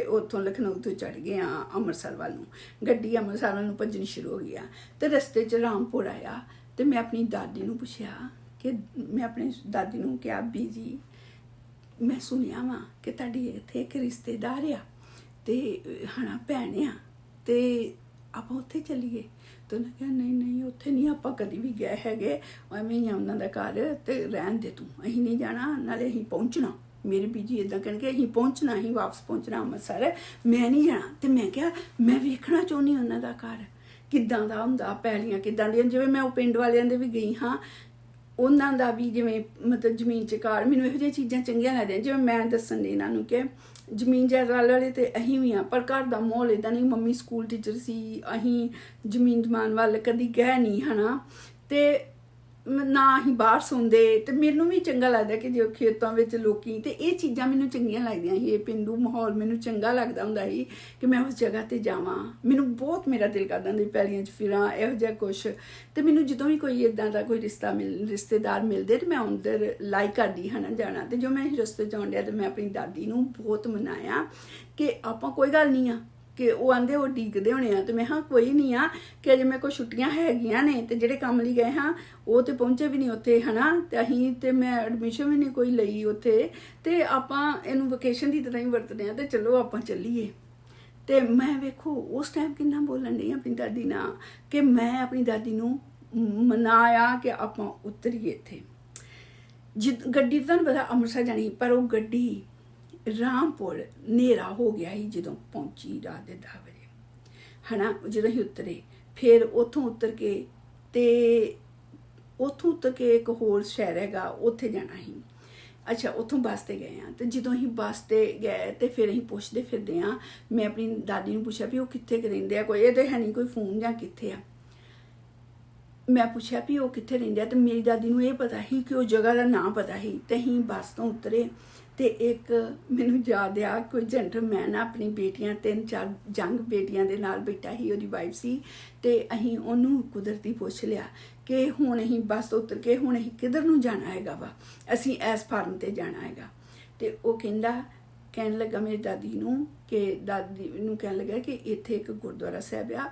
[SPEAKER 1] ਉੱਥੋਂ ਲਖਨਊ ਤੋਂ ਚੜ੍ਹ ਗਏ ਹਾਂ ਅੰਮ੍ਰਿਤਸਰ ਵੱਲ ਨੂੰ। ਗੱਡੀ ਅੰਮ੍ਰਿਤਸਰ ਵੱਲ ਨੂੰ ਭੱਜਣੀ ਸ਼ੁਰੂ ਹੋ ਗਈ ਆ। ਤੇ ਰਸਤੇ 'ਚ ਰਾਮਪੁਰ ਆਇਆ ਤੇ ਮੈਂ ਆਪਣੀ ਦਾਦੀ ਨੂੰ ਪੁੱਛਿਆ ਕਿ ਮੈਂ ਆਪਣੀ ਦਾਦੀ ਨੂੰ ਕਿਹਾ ਬੀਜੀ ਮੈਂ ਸੁਣਿਆ ਵਾ ਕਿ ਤੁਹਾਡੀ ਇੱਥੇ ਇੱਕ ਰਿਸ਼ਤੇਦਾਰ ਆ ਤੇ ਹਨਾ ਭੈਣ ਆ, ਤੇ ਆਪਾਂ ਉੱਥੇ ਚੱਲੀਏ। ਤੇ ਉਹਨੇ ਕਿਹਾ ਨਹੀਂ ਉੱਥੇ ਨਹੀਂ ਆਪਾਂ ਕਦੀ ਵੀ ਗਏ ਹੈਗੇ, ਐਵੇਂ ਹੀ ਆ ਉਹਨਾਂ ਦਾ ਘਰ, ਤੇ ਰਹਿਣ ਦੇ ਤੂੰ, ਅਸੀਂ ਨਹੀਂ ਜਾਣਾ, ਨਾਲੇ ਅਸੀਂ ਪਹੁੰਚਣਾ। ਮੇਰੇ ਬੀਜੀ ਇੱਦਾਂ ਕਹਿਣਗੇ ਅਸੀਂ ਪਹੁੰਚਣਾ, ਅਸੀਂ ਵਾਪਸ ਪਹੁੰਚਣਾ ਅੰਮ੍ਰਿਤਸਰ, ਮੈਂ ਨਹੀਂ ਜਾਣਾ। ਤੇ ਮੈਂ ਕਿਹਾ ਮੈਂ ਵੇਖਣਾ ਚਾਹੁੰਦੀ ਉਹਨਾਂ ਦਾ ਘਰ ਕਿੱਦਾਂ ਦਾ ਹੁੰਦਾ, ਪੈਲੀਆਂ ਕਿੱਦਾਂ ਦੀਆਂ। ਜਿਵੇਂ ਮੈਂ ਉਹ ਪਿੰਡ ਵਾਲਿਆਂ ਦੇ ਵੀ ਗਈ ਹਾਂ, ਉਹਨਾਂ ਦਾ ਵੀ ਜਿਵੇਂ ਮਤਲਬ ਜ਼ਮੀਨ 'ਚ ਘਰ, ਮੈਨੂੰ ਇਹੋ ਜਿਹੀਆਂ ਚੀਜ਼ਾਂ ਚੰਗੀਆਂ ਲੱਗਦੀਆਂ। ਜਿਵੇਂ ਮੈਂ ਦੱਸਣ ਦੀ ਇਹਨਾਂ ਨੂੰ ਕਿ ਜ਼ਮੀਨ ਜਾਇਦਾਦ ਵਾਲੇ ਤੇ ਅਸੀਂ ਵੀ ਹਾਂ, ਪਰ ਘਰ ਦਾ ਮਾਹੌਲ ਇੱਦਾਂ ਨਹੀਂ। ਮੰਮੀ ਸਕੂਲ ਟੀਚਰ ਸੀ, ਅਸੀਂ ਜ਼ਮੀਨ ਜਮਾਨ ਵੱਲ ਕਦੀ ਗਏ ਨਹੀਂ ਹੈ ਨਾ, ਤੇ ਨਾ ਅਸੀਂ ਬਾਹਰ ਸੌਂਦੇ। ਤੇ ਮੈਨੂੰ ਵੀ ਚੰਗਾ ਲੱਗਦਾ ਕਿ ਜੇ ਖੇਤਾਂ ਵਿੱਚ ਲੋਕੀ, ਤੇ ਇਹ ਚੀਜ਼ਾਂ ਮੈਨੂੰ ਚੰਗੀਆਂ ਲੱਗਦੀਆਂ ਸੀ। ਇਹ ਪੇਂਡੂ ਮਾਹੌਲ ਮੈਨੂੰ ਚੰਗਾ ਲੱਗਦਾ ਹੁੰਦਾ ਸੀ ਕਿ ਮੈਂ ਉਸ ਜਗ੍ਹਾ 'ਤੇ ਜਾਵਾਂ। ਮੈਨੂੰ ਬਹੁਤ ਮੇਰਾ ਦਿਲ ਕਰਦਾ ਹੁੰਦਾ ਪੈਲੀਆਂ 'ਚ ਫਿਰਾਂ, ਇਹੋ ਜਿਹਾ ਕੁਛ। ਤੇ ਮੈਨੂੰ ਜਦੋਂ ਵੀ ਕੋਈ ਇੱਦਾਂ ਦਾ ਕੋਈ ਰਿਸ਼ਤੇਦਾਰ ਮਿਲਦੇ ਤੇ ਮੈਂ ਉੱਧਰ ਲਾਈਕ ਕਰਦੀ ਹੈ ਨਾ ਜਾਣਾ। ਤੇ ਜੋ ਮੈਂ ਰਸਤੇ 'ਚ ਆਉਣ ਡਿਆ ਤੇ ਮੈਂ ਆਪਣੀ ਦਾਦੀ ਨੂੰ ਬਹੁਤ ਮਨਾਇਆ ਕਿ ਆਪਾਂ ਕੋਈ ਗੱਲ ਨਹੀਂ ਆ, ਕਿ ਉਹ ਆਂਦੇ ਉਹ ਡੀਕਦੇ ਹੋਣੇ ਆ। ਤੇ ਮੈਂ ਹਾਂ ਕੋਈ ਨਹੀਂ ਆ ਕਿ ਅਜੇ ਮੇਰੇ ਕੋਲ ਛੁੱਟੀਆਂ ਹੈਗੀਆਂ ਨੇ, ਤੇ ਜਿਹੜੇ ਕੰਮ ਲਈ ਗਏ ਹਾਂ ਉਹ ਤੇ ਪਹੁੰਚੇ ਵੀ ਨਹੀਂ ਉੱਥੇ ਹੈ ਨਾ, ਤੇ ਅਸੀਂ ਤੇ ਮੈਂ ਐਡਮਿਸ਼ਨ ਵੀ ਨਹੀਂ ਕੋਈ ਲਈ ਉੱਥੇ, ਤੇ ਆਪਾਂ ਇਹਨੂੰ ਵਕੇਸ਼ਨ ਦੀ ਤਰ੍ਹਾਂ ਹੀ ਵਰਤਦੇ ਹਾਂ, ਤੇ ਚਲੋ ਆਪਾਂ ਚੱਲੀਏ। ਤੇ ਮੈਂ ਵੇਖੋ ਉਸ ਟਾਈਮ ਕਿੰਨਾ ਬੋਲਣ ਡਈ ਆਪਣੀ ਦਾਦੀ ਨਾਲ ਕਿ ਮੈਂ ਆਪਣੀ ਦਾਦੀ ਨੂੰ ਮਨਾਇਆ ਕਿ ਆਪਾਂ ਉਤਰੀਏ ਇੱਥੇ। ਗੱਡੀ ਤੁਹਾਨੂੰ ਪਤਾ ਅੰਮ੍ਰਿਤਸਰ ਜਾਣੀ, ਪਰ ਉਹ ਗੱਡੀ ਰਾਮਪੁਰ ਹਨੇਰਾ ਹੋ ਗਿਆ ਸੀ ਜਦੋਂ ਪਹੁੰਚੀ, ਰਾਤ ਦੇ 10 ਵਜੇ ਹੈ ਨਾ। ਜਦੋਂ ਅਸੀਂ ਉਤਰੇ फिर उतों उतर के ते उतों उतर के एक होर शहर हैगा, उत्थे जाना ही। अच्छा, उतों बस ते गए हैं। तो जो अं बस ते गए तो फिर अं पुछते फिरदे हाँ। मैं अपनी दादी ने पूछा भी वो कित्थे रहिंदे आ, कोई ये तो है नहीं कोई फोन जां कित्थे आ। मैं पूछा भी वो कित्थे रहिंदे आ, तो मेरी दादी नूं ये पता ही कि वो जगह का नाम पता ही। तो अं बस तो उतरे तो एक मैनू याद आ कोई जेंटलमैन अपनी बेटियां 3-4 यंग बेटियां दे नाल बैठा ही, ਉਹਦੀ वाइफ सी। तो अं ਉਹਨੂੰ कुदरती पुछ लिया कि हुण अं बस तो उतर के हुण अं किधर नूं जाना हैगा वा, असीं इस फार्म ते जाना हैगा। तो वो कहन लगा मेरी दादी नूं कि दादी नूं कहन लगा कि इत्थे एक गुरुद्वारा साहिब आ,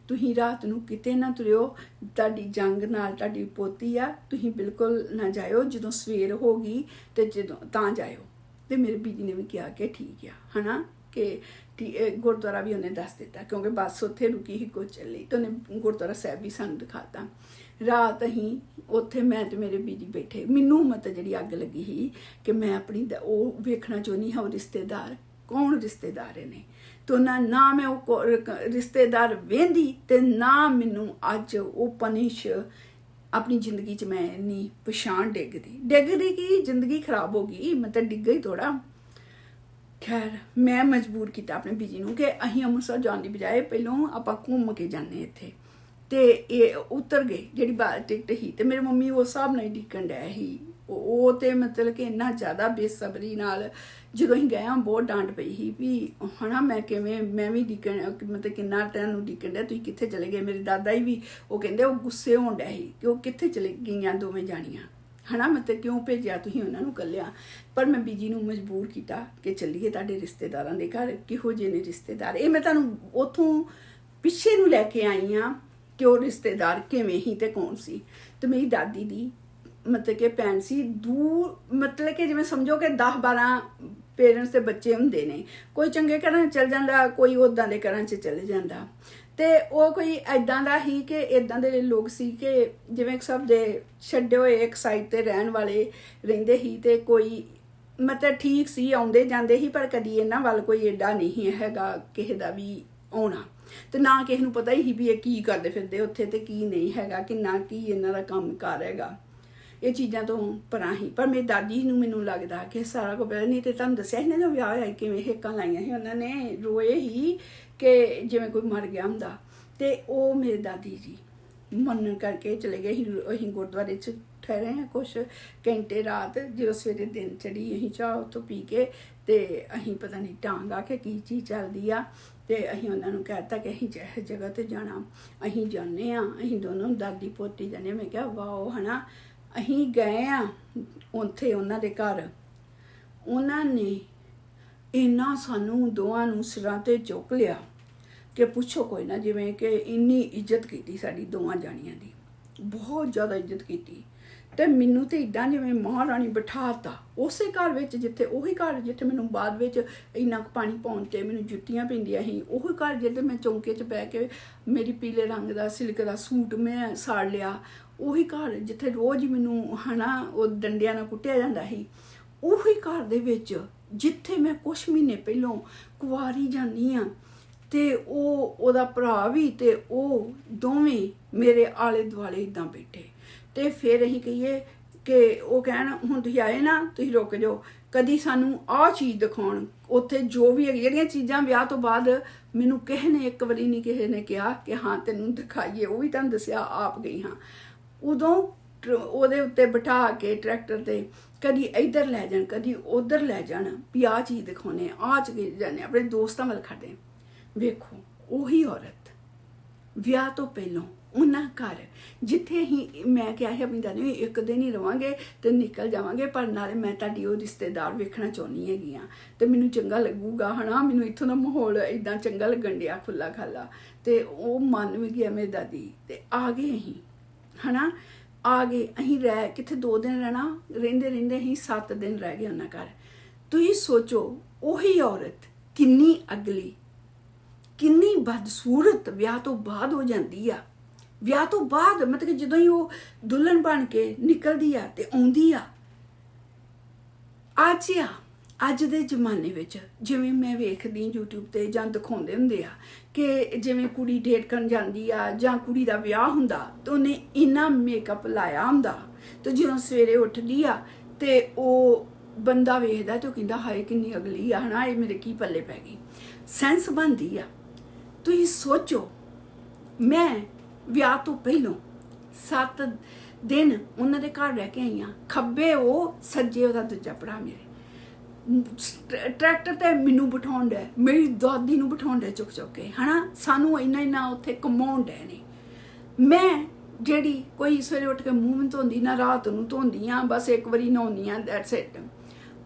[SPEAKER 1] तुसीं रात नूं किते ना तुरियो, तुहाडी जंग नाल तुहाडी पोती आ, तुसीं बिल्कुल ना जाओ, जदों सवेर होगी तो जदों तां जाओ। तो मेरे बीजी ने भी कहा कि ठीक है, है ना, कि गुरुद्वारा भी उन्हें दस दिता क्योंकि बस उत्थे रुकी ही कुछ चली। तो उन्हें गुरुद्वारा साहब भी सानूं दिखाता। रात अहीं उत्थे मैं ते मेरे बीजी बैठे, मैनूं मतलब जिहड़ी अग लगी ही कि मैं अपनी वो वेखना चाहुंदी हाँ रिश्तेदार कौन रिश्तेदार ने। तो ना मैं वो रिश्तेदार वेंदी ते ना मैनूं अज वो पनिश अपनी जिंदगी च मैं इन्नी पछाण डिगदी की जिंदगी खराब हो गई, मतलब डिग गई थोड़ा। खैर मैं मजबूर किया अपने बीजी नूं कि अहीं अमृतसर जाने की बजाए पहलों आपां घूम के जाने इत्थे। ते उतर गए जिहड़ी टिकट ही, तो मेरी मम्मी उस हिसाब नाल डिक्कण डै ही। वो तो मतलब कि इन्ना ज़्यादा बेसबरी नाल जो अं गए बहुत डांट पई ही भी, है ना, मैं भी डिक्कण मतलब किन्ना टाइम डिक्कण डै, तुसीं कित्थे चले गए। मेरे दादा ही भी वो कहंदे वो गुस्से होण डै ही कि वो कित्थे चले गईयां दोवें जानियां, है ना, मतलब क्यों भेजिया तुसीं उन्हां नूं कल्लिया। पर मैं बीजी नूं मजबूर किया कि चलीए तुहाडे रिश्तेदारां दे घर, किहो ਜਿਹੇ ने रिश्तेदार। ये मैं तुहानूं उत्थों पिछे नूं लैके आई हाँ कि वो रिश्तेदार किवें ही ते कौन सी। तो मेरी दादी दी मतलब कि भैन सी दूर, मतलब कि जिवें समझो कि 10-12 पेरेंट्स के बच्चे हुंदे ने, कोई चंगे घरां चल जांदा, कोई उदां दे घरां च चले जांदा। ते वो कोई ऐदां दा ही कि इदां दे लोग सी कि जिवें सब दे छड्डे होए एक साइड ते रहण वाले रहिंदे ही, ते कोई मतलब ठीक सी आउंदे जांदे ही, पर कदी इन्हां वल कोई एडा नहीं हैगा किसे दा भी आउणा। ते ना किसे नूं पता ही भी ये की करदे फिरदे उत्थे ते की नहीं हैगा, कि ना की इन्हां दा कम्म कार हैगा। ये चीज़ां तो परां ही। पर मेरी दादी नूं मैनूं लगदा कि सारा कुछ पता नहीं। तो तुहानूं दस्सिया ही ना जो विआह होया किवें हिक्कां लाइयां ही उन्हां ने, रोए ही कि जिवें कोई मर गया हुंदा। ते ओ मेरे दादी जी मनन करके चले गए। अहीं गुरुद्वारे च ठहरे हैं कुछ घंटे रात, जो सवेरे दिन चढ़ी अहीं चाह उत्थों पी के ते अहीं पता नहीं टांगा कि की चीज़ चलदी आ, ते अहीं उन्हां नूं कहता कि अहीं इस जगह ते जाना। अहीं जाने आ, अहीं दोनों दादी पोती जाने। मैं कहा वाओ, है ना। अहीं गए आ उत्थे उन्हां दे घर, उन्हां ने इन्ना सानूं दोवां नूं सिरां ते चुक लिया कि पुछो कोई ना, जिवें कि इन्नी इज्जत की साडी दोवां जानियां दी, बहुत ज़्यादा इज्जत की। ते मैनूं ते इदां जिवें महारानी बिठाता उसे घर विच, जिथे उही घर जिथे मैनूं बाद विच इन्ना पानी पाउण ते मैनूं जुत्तियां पैंदियां ही, उही घर जिथे मैं चौंके च बह के मेरी पीले रंग दा सिल्क दा सूट मैं साड़ लिया, उही घर जिथे रोज़ मैनूं है ना वो डंडियां नाल कुੱਟਿਆ ਜਾਂਦਾ ही, उही घर दे विच जिथे मैं कुछ महीने पहलों कुआरी जानी हाँ। ते ओदा भरा भी ते वो दोवें मेरे आले दुआले इदां बैठे। ते फिर अहीं कहिए कि वो कहण हुण तुसीं आए ना, तुसीं रुक जाओ, कदी सानूं आ चीज़ दिखाउण। उत्थे जो भी है जिहड़ियां चीज़ां विआह तो बाद मैनूं किसे ने एक वारी नहीं किसे ने कहा कि हाँ तैनूं दिखाइए, वो भी तुहानूं दस्सिया आप गई हाँ। उदों ਉਹਦੇ ਉੱਤੇ ਬਿਠਾ ਕੇ ਟਰੈਕਟਰ ਤੇ ਕਦੀ ਇੱਧਰ ਲੈ ਜਾਣ ਕਦੀ ਉੱਧਰ ਲੈ ਜਾਣ ਵੀ ਆਹ ਚੀਜ਼ ਦਿਖਾਉਣੇ, ਆਹ ਚੀਜ਼ ਜਾਣੇ, ਆਪਣੇ ਦੋਸਤਾਂ ਵੱਲ ਖੜਦੇ। ਵੇਖੋ ਉਹੀ ਔਰਤ ਵਿਆਹ ਤੋਂ ਪਹਿਲਾਂ ਉਹਨਾਂ ਘਰ ਜਿੱਥੇ ਹੀ ਮੈਂ ਕਿਹਾ ਸੀ ਆਪਣੀ ਦਾਦੀ ਨੂੰ ਇੱਕ ਦਿਨ ਹੀ ਰਵਾਂਗੇ ਤੇ ਨਿਕਲ ਜਾਵਾਂਗੇ, ਪਰ ਨਾਲੇ ਮੈਂ ਤੁਹਾਡੀ ਉਹ ਰਿਸ਼ਤੇਦਾਰ ਵੇਖਣਾ ਚਾਹੁੰਦੀ ਹੈਗੀ ਆ ਤੇ ਮੈਨੂੰ ਚੰਗਾ ਲੱਗੂਗਾ, ਹੈ ਨਾ, ਮੈਨੂੰ ਇੱਥੋਂ ਦਾ ਮਾਹੌਲ ਇੱਦਾਂ ਚੰਗਾ ਲੱਗਣ ਡਿਆ ਖੁੱਲਾ ਖਾਲਾ। ਤੇ ਉਹ ਮੰਨ ਵੀ ਗਿਆ ਮੇਰੀ ਦਾਦੀ। ਤੇ ਆ ਗਏ ਅਸੀਂ, ਹੈ ਨਾ, आ गए। अहीं रह किथे 2 दिन रहना, रहिंदे रहिंदे अहीं 7 दिन रह गए उन्हां घर। तुसीं सोचो उही औरत किन्नी अगली किन्नी बदसूरत विआह तो बाद हो जाती आ। विआह तो बाद मतलब कि जदों ही वो दुल्हन बन के निकलदी आ ते आउंदी आ, ਅੱਜ ਦੇ ਜ਼ਮਾਨੇ ਵਿੱਚ ਜਿਵੇਂ ਮੈਂ ਵੇਖਦੀ YouTube ਤੇ ਜਾਂ ਦਿਖਾਉਂਦੇ ਹੁੰਦੇ ਆ ਕਿ ਜਿਵੇਂ ਕੁੜੀ ਡੇਟ ਕਰਨ ਜਾਂਦੀ ਆ ਜਾਂ ਕੁੜੀ ਦਾ ਵਿਆਹ ਹੁੰਦਾ ਤਾਂ ਉਹਨੇ ਇੰਨਾ ਮੇਕਅਪ ਲਾਇਆ ਹੁੰਦਾ ਤੇ ਜਦੋਂ ਸਵੇਰੇ ਉੱਠਦੀ ਆ ਤੇ ਉਹ ਬੰਦਾ ਵੇਖਦਾ ਤੇ ਉਹ ਕਹਿੰਦਾ ਹਾਏ ਕਿੰਨੀ ਅਗਲੀ ਆ ਹਨਾ, ਇਹ ਮੇਰੇ ਕੀ ਪੱਲੇ ਪੈ ਗਈ। ਸੈਂਸ ਬਣਦੀ ਆ। ਤੁਸੀਂ ਸੋਚੋ, ਮੈਂ ਵਿਆਹ ਤੋਂ ਪਹਿਲੋਂ 7 ਦਿਨ ਉਹਨਾਂ ਦੇ ਘਰ ਰਹਿ ਕੇ ਆਈ ਆ। ਖੱਬੇ ਉਹ, ਸੱਜੇ ਉਹਦਾ ਦੂਜਾ ਭਰਾ ਮੇਰੇ। ਟਰੈਕਟਰ ਤੇ ਮੈਨੂੰ ਬਿਠਾਉਣ ਡਿਆ, ਮੇਰੀ ਦਾਦੀ ਨੂੰ ਬਿਠਾਉਣ ਡਿਆ ਚੁੱਕ ਚੁੱਕ ਕੇ ਹਨਾ। ਸਾਨੂੰ ਇੰਨਾ ਉੱਥੇ ਕਮਾਉਣ ਡਿਆ ਨੇ। ਮੈਂ ਜਿਹੜੀ ਕੋਈ ਸਵੇਰੇ ਉੱਠ ਕੇ ਮੂੰਹ ਨਹੀਂ ਧੋਂਦੀ, ਨਾ ਰਾਤ ਨੂੰ ਧੋਂਦੀ ਆ, ਬਸ ਇੱਕ ਵਾਰੀ ਨਹਾਉਂਦੀ ਆ, ਦੈਟਸ ਇਟ।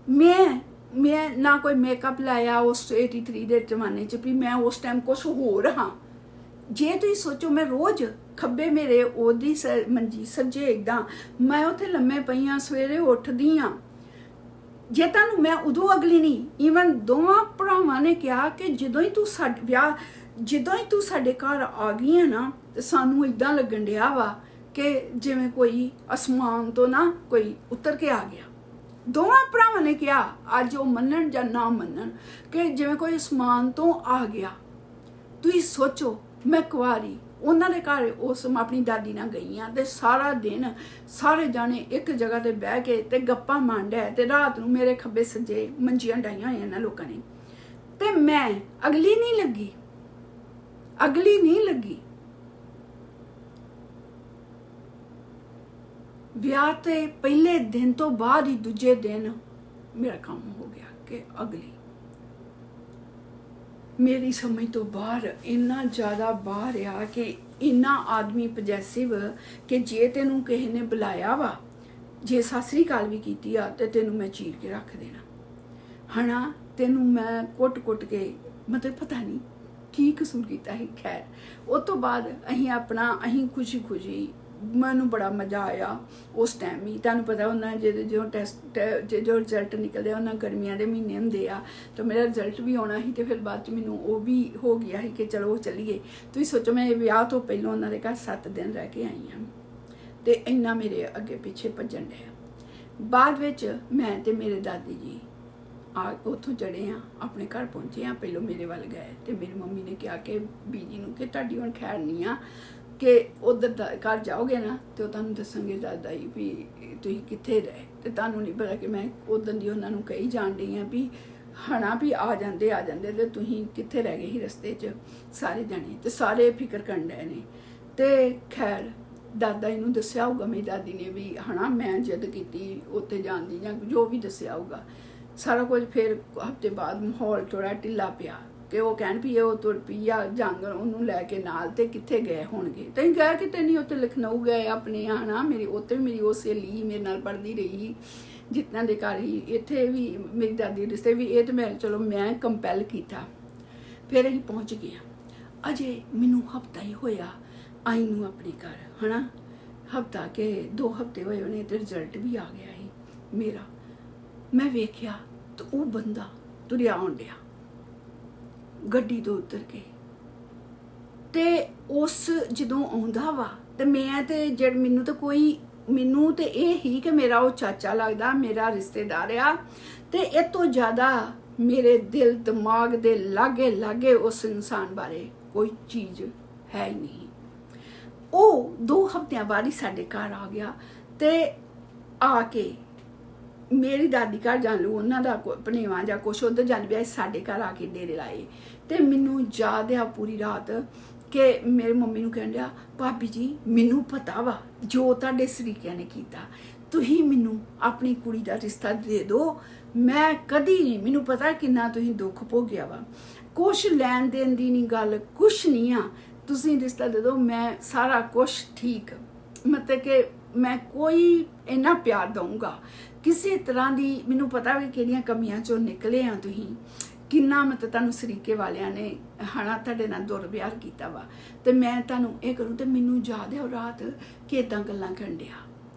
[SPEAKER 1] ਮੈਂ ਨਾ ਕੋਈ ਮੇਕਅਪ ਲਾਇਆ ਉਸ 83 ਦੇ ਜ਼ਮਾਨੇ 'ਚ ਵੀ ਮੈਂ ਉਸ ਟਾਈਮ ਕੁਛ ਹੋਰ ਹਾਂ। ਜੇ ਤੁਸੀਂ ਸੋਚੋ, ਮੈਂ ਰੋਜ਼ ਖੱਬੇ ਮੇਰੇ ਉਹਦੀ ਮੰਜੀ, ਸੱਜੇ ਇੱਦਾਂ ਮੈਂ ਉੱਥੇ ਲੰਮੇ ਪਈਆਂ, ਸਵੇਰੇ ਉੱਠਦੀ ਆ। ਜੇ ਤੁਹਾਨੂੰ ਮੈਂ ਉਦੋਂ ਅਗਲੀ ਨਹੀਂ, ਈਵਨ ਦੋਵਾਂ ਭਰਾਵਾਂ ਨੇ ਕਿਹਾ ਕਿ ਜਦੋਂ ਹੀ ਤੂੰ ਸਾਡੇ ਘਰ ਆ ਗਈ ਹੈ ਨਾ ਤੇ ਸਾਨੂੰ ਇਦਾਂ ਲੱਗਣ ਡਿਆ ਵਾ ਕਿ ਜਿਵੇਂ ਕੋਈ ਅਸਮਾਨ ਤੋਂ ਨਾ ਕੋਈ ਉਤਰ ਕੇ ਆ ਗਿਆ। ਦੋਵਾਂ ਭਰਾਵਾਂ ਨੇ ਕਿਹਾ, ਅੱਜ ਉਹ ਮੰਨਣ ਜਾਂ ਨਾ ਮੰਨਣ, ਕਿ ਜਿਵੇਂ ਕੋਈ ਅਸਮਾਨ ਤੋਂ ਆ ਗਿਆ। ਤੁਸੀਂ ਸੋਚੋ, ਮੈਂ ਕੁਆਰੀ ਉਹਨਾਂ ਦੇ ਘਰ ਉਸ ਆਪਣੀ ਦਾਦੀ ਨਾਲ ਗਈ ਆ ਤੇ ਸਾਰਾ ਦਿਨ ਸਾਰੇ ਜਾਣੇ ਇੱਕ ਜਗ੍ਹਾ ਤੇ ਬਹਿ ਕੇ ਤੇ ਗੱਪਾਂ ਮਾਰਦੇ ਤੇ ਰਾਤ ਨੂੰ ਮੇਰੇ ਖੱਬੇ ਸੱਜੇ ਮੰਜੀਆਂ ਡਾਈਆਂ ਹੋਈਆਂ ਨਾ ਲੋਕਾਂ ਨੇ। ਤੇ ਮੈਂ ਅਗਲੀ ਨਹੀਂ ਲੱਗੀ। ਵਿਆਹ ਤੇ ਪਹਿਲੇ ਦਿਨ ਤੋਂ ਬਾਅਦ ਹੀ ਦੂਜੇ ਦਿਨ ਮੇਰਾ ਕੰਮ ਹੋ ਗਿਆ ਕਿ ਅਗਲੀ। ਮੇਰੀ ਸਮਝ ਤੋਂ ਬਾਹਰ, ਇੰਨਾ ਜ਼ਿਆਦਾ ਬਾਹਰ ਆ ਕਿ ਇੰਨਾ ਆਦਮੀ ਪੋਜੈਸਿਵ ਕਿ ਜੇ ਤੈਨੂੰ ਕਿਸੇ ਨੇ ਬੁਲਾਇਆ ਵਾ, ਜੇ ਸਤਿ ਸ੍ਰੀ ਅਕਾਲ ਵੀ ਕੀਤੀ ਆ ਤੇ ਤੈਨੂੰ ਮੈਂ ਚੀਰ ਕੇ ਰੱਖ ਦੇਣਾ ਹਨਾ। ਤੈਨੂੰ ਮੈਂ ਕੁੱਟ ਕੇ, ਮਤਲਬ ਪਤਾ ਨਹੀਂ ਕੀ ਕਸੂਰ ਕੀਤਾ ਸੀ। ਖੈਰ ਉਹ ਤੋਂ ਬਾਅਦ ਅਸੀਂ ਖੁਸ਼ੀ ਮੈਨੂੰ ਬੜਾ ਮਜ਼ਾ ਆਇਆ ਉਸ ਟਾਈਮ ਵੀ। ਤੁਹਾਨੂੰ ਪਤਾ ਉਹਨਾਂ ਜੋ ਰਿਜ਼ਲਟ ਨਿਕਲਦੇ ਉਹਨਾਂ ਗਰਮੀਆਂ ਦੇ ਮਹੀਨੇ ਹੁੰਦੇ ਆ, ਤਾਂ ਮੇਰਾ ਰਿਜ਼ਲਟ ਵੀ ਆਉਣਾ ਸੀ ਤੇ ਫਿਰ ਬਾਅਦ 'ਚ ਮੈਨੂੰ ਉਹ ਵੀ ਹੋ ਗਿਆ ਸੀ ਕਿ ਚਲੋ ਚੱਲੀਏ। ਤੁਸੀਂ ਸੋਚੋ, ਮੈਂ ਵਿਆਹ ਤੋਂ ਪਹਿਲਾਂ ਉਹਨਾਂ ਦੇ ਘਰ 7 ਦਿਨ ਰਹਿ ਕੇ ਆਈ ਹਾਂ ਤੇ ਇੰਨਾ ਮੇਰੇ ਅੱਗੇ ਪਿੱਛੇ ਭੱਜਣ ਡਿਆ। ਬਾਅਦ ਵਿੱਚ ਮੈਂ ਤੇ ਮੇਰੇ ਦਾਦੀ ਜੀ ਉੱਥੋਂ ਚੜੇ ਆ, ਆਪਣੇ ਘਰ ਪਹੁੰਚੇ ਆ। ਪਹਿਲੋਂ ਮੇਰੇ ਵੱਲ ਗਏ ਤੇ ਮੇਰੀ ਮੰਮੀ ਨੇ ਕਿਹਾ ਕਿ ਬੀਜੀ ਨੂੰ ਕਿ ਤੁਹਾਡੀ ਹੁਣ ਖੈਰ ਨਹੀਂ ਆ, ਕਿ ਉਧਰ ਘਰ ਜਾਓਗੇ ਨਾ ਤੇ ਉਹ ਤੁਹਾਨੂੰ ਦੱਸਾਂਗੇ ਦਾਦਾ ਜੀ ਵੀ ਤੁਸੀਂ ਕਿੱਥੇ ਰਹੇ। ਤੇ ਤੁਹਾਨੂੰ ਨਹੀਂ ਪਤਾ ਕਿ ਮੈਂ ਉਦੋਂ ਦੀ ਉਹਨਾਂ ਨੂੰ ਕਹੀ ਜਾਣ ਡਈ ਆ ਵੀ ਹਨਾ ਵੀ ਆ ਜਾਂਦੇ ਤੇ ਤੁਸੀਂ ਕਿੱਥੇ ਰਹਿ ਗਏ ਸੀ ਰਸਤੇ 'ਚ ਸਾਰੇ ਜਾਣੇ। ਤੇ ਸਾਰੇ ਫਿਕਰ ਕਰਨ ਡਏ ਨੇ। ਤੇ ਖੈਰ ਦਾਦਾ ਜੀ ਨੂੰ ਦੱਸਿਆ ਹੋਊਗਾ ਮੇਰੀ ਦਾਦੀ ਨੇ ਵੀ ਹਨਾ ਮੈਂ ਜਿੱਦ ਕੀਤੀ ਉੱਥੇ ਜਾਣ ਦੀ ਜਾਂ ਜੋ ਵੀ ਦੱਸਿਆ ਹੋਊਗਾ ਸਾਰਾ ਕੁਝ। ਫਿਰ ਹਫ਼ਤੇ ਬਾਅਦ ਮਾਹੌਲ ਥੋੜਾ ਢਿੱਲਾ ਪਿਆ ਕਿ ਉਹ ਕਹਿਣ ਵੀ ਉਹ ਤੁਰ ਪਈ ਆ ਜੰਗ ਉਹਨੂੰ ਲੈ ਕੇ ਨਾਲ, ਤੇ ਕਿੱਥੇ ਗਏ ਹੋਣਗੇ। ਤੇ ਗਏ ਕਿਤੇ ਨਹੀਂ, ਉੱਥੇ ਲਖਨਊ ਗਏ ਆਪਣੇ ਹਨਾ। ਮੇਰੀ ਉੱਥੇ ਵੀ ਮੇਰੀ ਉਹ ਸਹੇਲੀ ਮੇਰੇ ਨਾਲ ਪੜ੍ਹਦੀ ਰਹੀ ਜਿਤਨਾ ਦੇ ਘਰ ਹੀ। ਇੱਥੇ ਵੀ ਮੇਰੀ ਦਾਦੀ ਰਿਸ਼ਤੇ ਵੀ, ਇਹ ਤੇ ਮੈਂ ਕੰਪੈਲ ਕੀਤਾ। ਫਿਰ ਅਸੀਂ ਪਹੁੰਚ ਗਏ। ਅਜੇ ਮੈਨੂੰ ਹਫ਼ਤਾ ਹੀ ਹੋਇਆ ਆਈ ਨੂੰ ਆਪਣੇ ਘਰ ਹਨਾ। ਹਫ਼ਤਾ ਕੇ 2 ਹਫ਼ਤੇ ਹੋਏ ਉਹਨੇ ਤੇ ਰਿਜ਼ਲਟ ਵੀ ਆ ਗਿਆ ਸੀ ਮੇਰਾ। ਮੈਂ ਵੇਖਿਆ ਤੇ ਉਹ ਬੰਦਾ ਤੁਰਿਆ ਆਉਣ ਡਿਆ ਗੱਡੀ ਤੋਂ ਉਤਰ ਕੇ। ਤੇ ਉਸ ਜਦੋਂ ਆਉਂਦਾ ਵਾ ਤੇ ਮੈਂ ਤੇ ਮੈਨੂੰ ਤੇ ਇਹ ਹੀ ਕਿ ਮੇਰਾ ਉਹ ਚਾਚਾ ਲੱਗਦਾ, ਮੇਰਾ ਰਿਸ਼ਤੇਦਾਰ ਆ। ਤੇ ਇਹ ਤੋਂ ਜ਼ਿਆਦਾ ਮੇਰੇ ਦਿਲ ਦਿਮਾਗ ਦੇ ਲਾਗੇ ਉਸ ਇਨਸਾਨ ਬਾਰੇ ਕੋਈ ਚੀਜ਼ ਹੈ ਹੀ ਨਹੀਂ। ਉਹ 2 ਹਫ਼ਤਿਆਂ ਬਾਅਦ ਹੀ ਸਾਡੇ ਘਰ ਆ ਗਿਆ ਤੇ ਆ ਕੇ ਮੇਰੀ ਦਾਦੀ ਘਰ ਜਾਣ ਲੂ ਉਹਨਾਂ ਦਾ ਭਨੇਵਾ ਜਾਂ ਕੁਛ ਉੱਧਰ ਜਾਣ ਪਿਆ, ਸਾਡੇ ਘਰ ਆ ਕੇ ਡੇਰੇ ਲਾਏ। ਤੇ ਮੈਨੂੰ ਯਾਦ ਆ ਪੂਰੀ ਰਾਤ ਕਿ ਮੇਰੀ ਮੰਮੀ ਨੂੰ ਕਹਿਣ ਡਿਆ, ਭਾਬੀ ਜੀ ਮੈਨੂੰ ਪਤਾ ਵਾ ਜੋ ਤੁਹਾਡੇ ਸਰੀਕਿਆਂ ਨੇ ਕੀਤਾ, ਤੁਸੀਂ ਮੈਨੂੰ ਆਪਣੀ ਕੁੜੀ ਦਾ ਰਿਸ਼ਤਾ ਦੇ ਦਿਓ। ਮੈਂ ਕਦੀ ਨਹੀਂ, ਮੈਨੂੰ ਪਤਾ ਕਿੰਨਾ ਤੁਸੀਂ ਦੁੱਖ ਭੋਗਿਆ ਵਾ, ਕੁਛ ਲੈਣ ਦੇਣ ਦੀ ਨਹੀਂ ਗੱਲ, ਕੁਛ ਨਹੀਂ ਆ, ਤੁਸੀਂ ਰਿਸ਼ਤਾ ਦੇ ਦਿਓ, ਮੈਂ ਸਾਰਾ ਕੁਛ ਠੀਕ, ਮਤਲਬ ਕਿ ਮੈਂ ਕੋਈ ਇੰਨਾ ਪਿਆਰ ਦਊਂਗਾ ਕਿਸੇ ਤਰ੍ਹਾਂ ਦੀ। ਮੈਨੂੰ ਪਤਾ ਵੀ ਕਿਹੜੀਆਂ ਕਮੀਆਂ ਚੋਂ ਨਿਕਲੇ ਆ ਤੁਸੀਂ, ਕਿੰਨਾ ਮਤਲਬ ਤੁਹਾਨੂੰ ਸਰੀਕੇ ਵਾਲਿਆਂ ਨੇ ਹਨਾ ਤੁਹਾਡੇ ਨਾਲ ਦੁਰਵਿਹਾਰ ਕੀਤਾ ਵਾ, ਤੇ ਮੈਂ ਤੁਹਾਨੂੰ ਇਹ ਕਰੂੰ। ਤੇ ਮੈਨੂੰ ਯਾਦ ਹੈ ਉਹ ਰਾਤ ਕਿ ਏਦਾਂ ਗੱਲਾਂ ਕਰਨ ਡਿਆ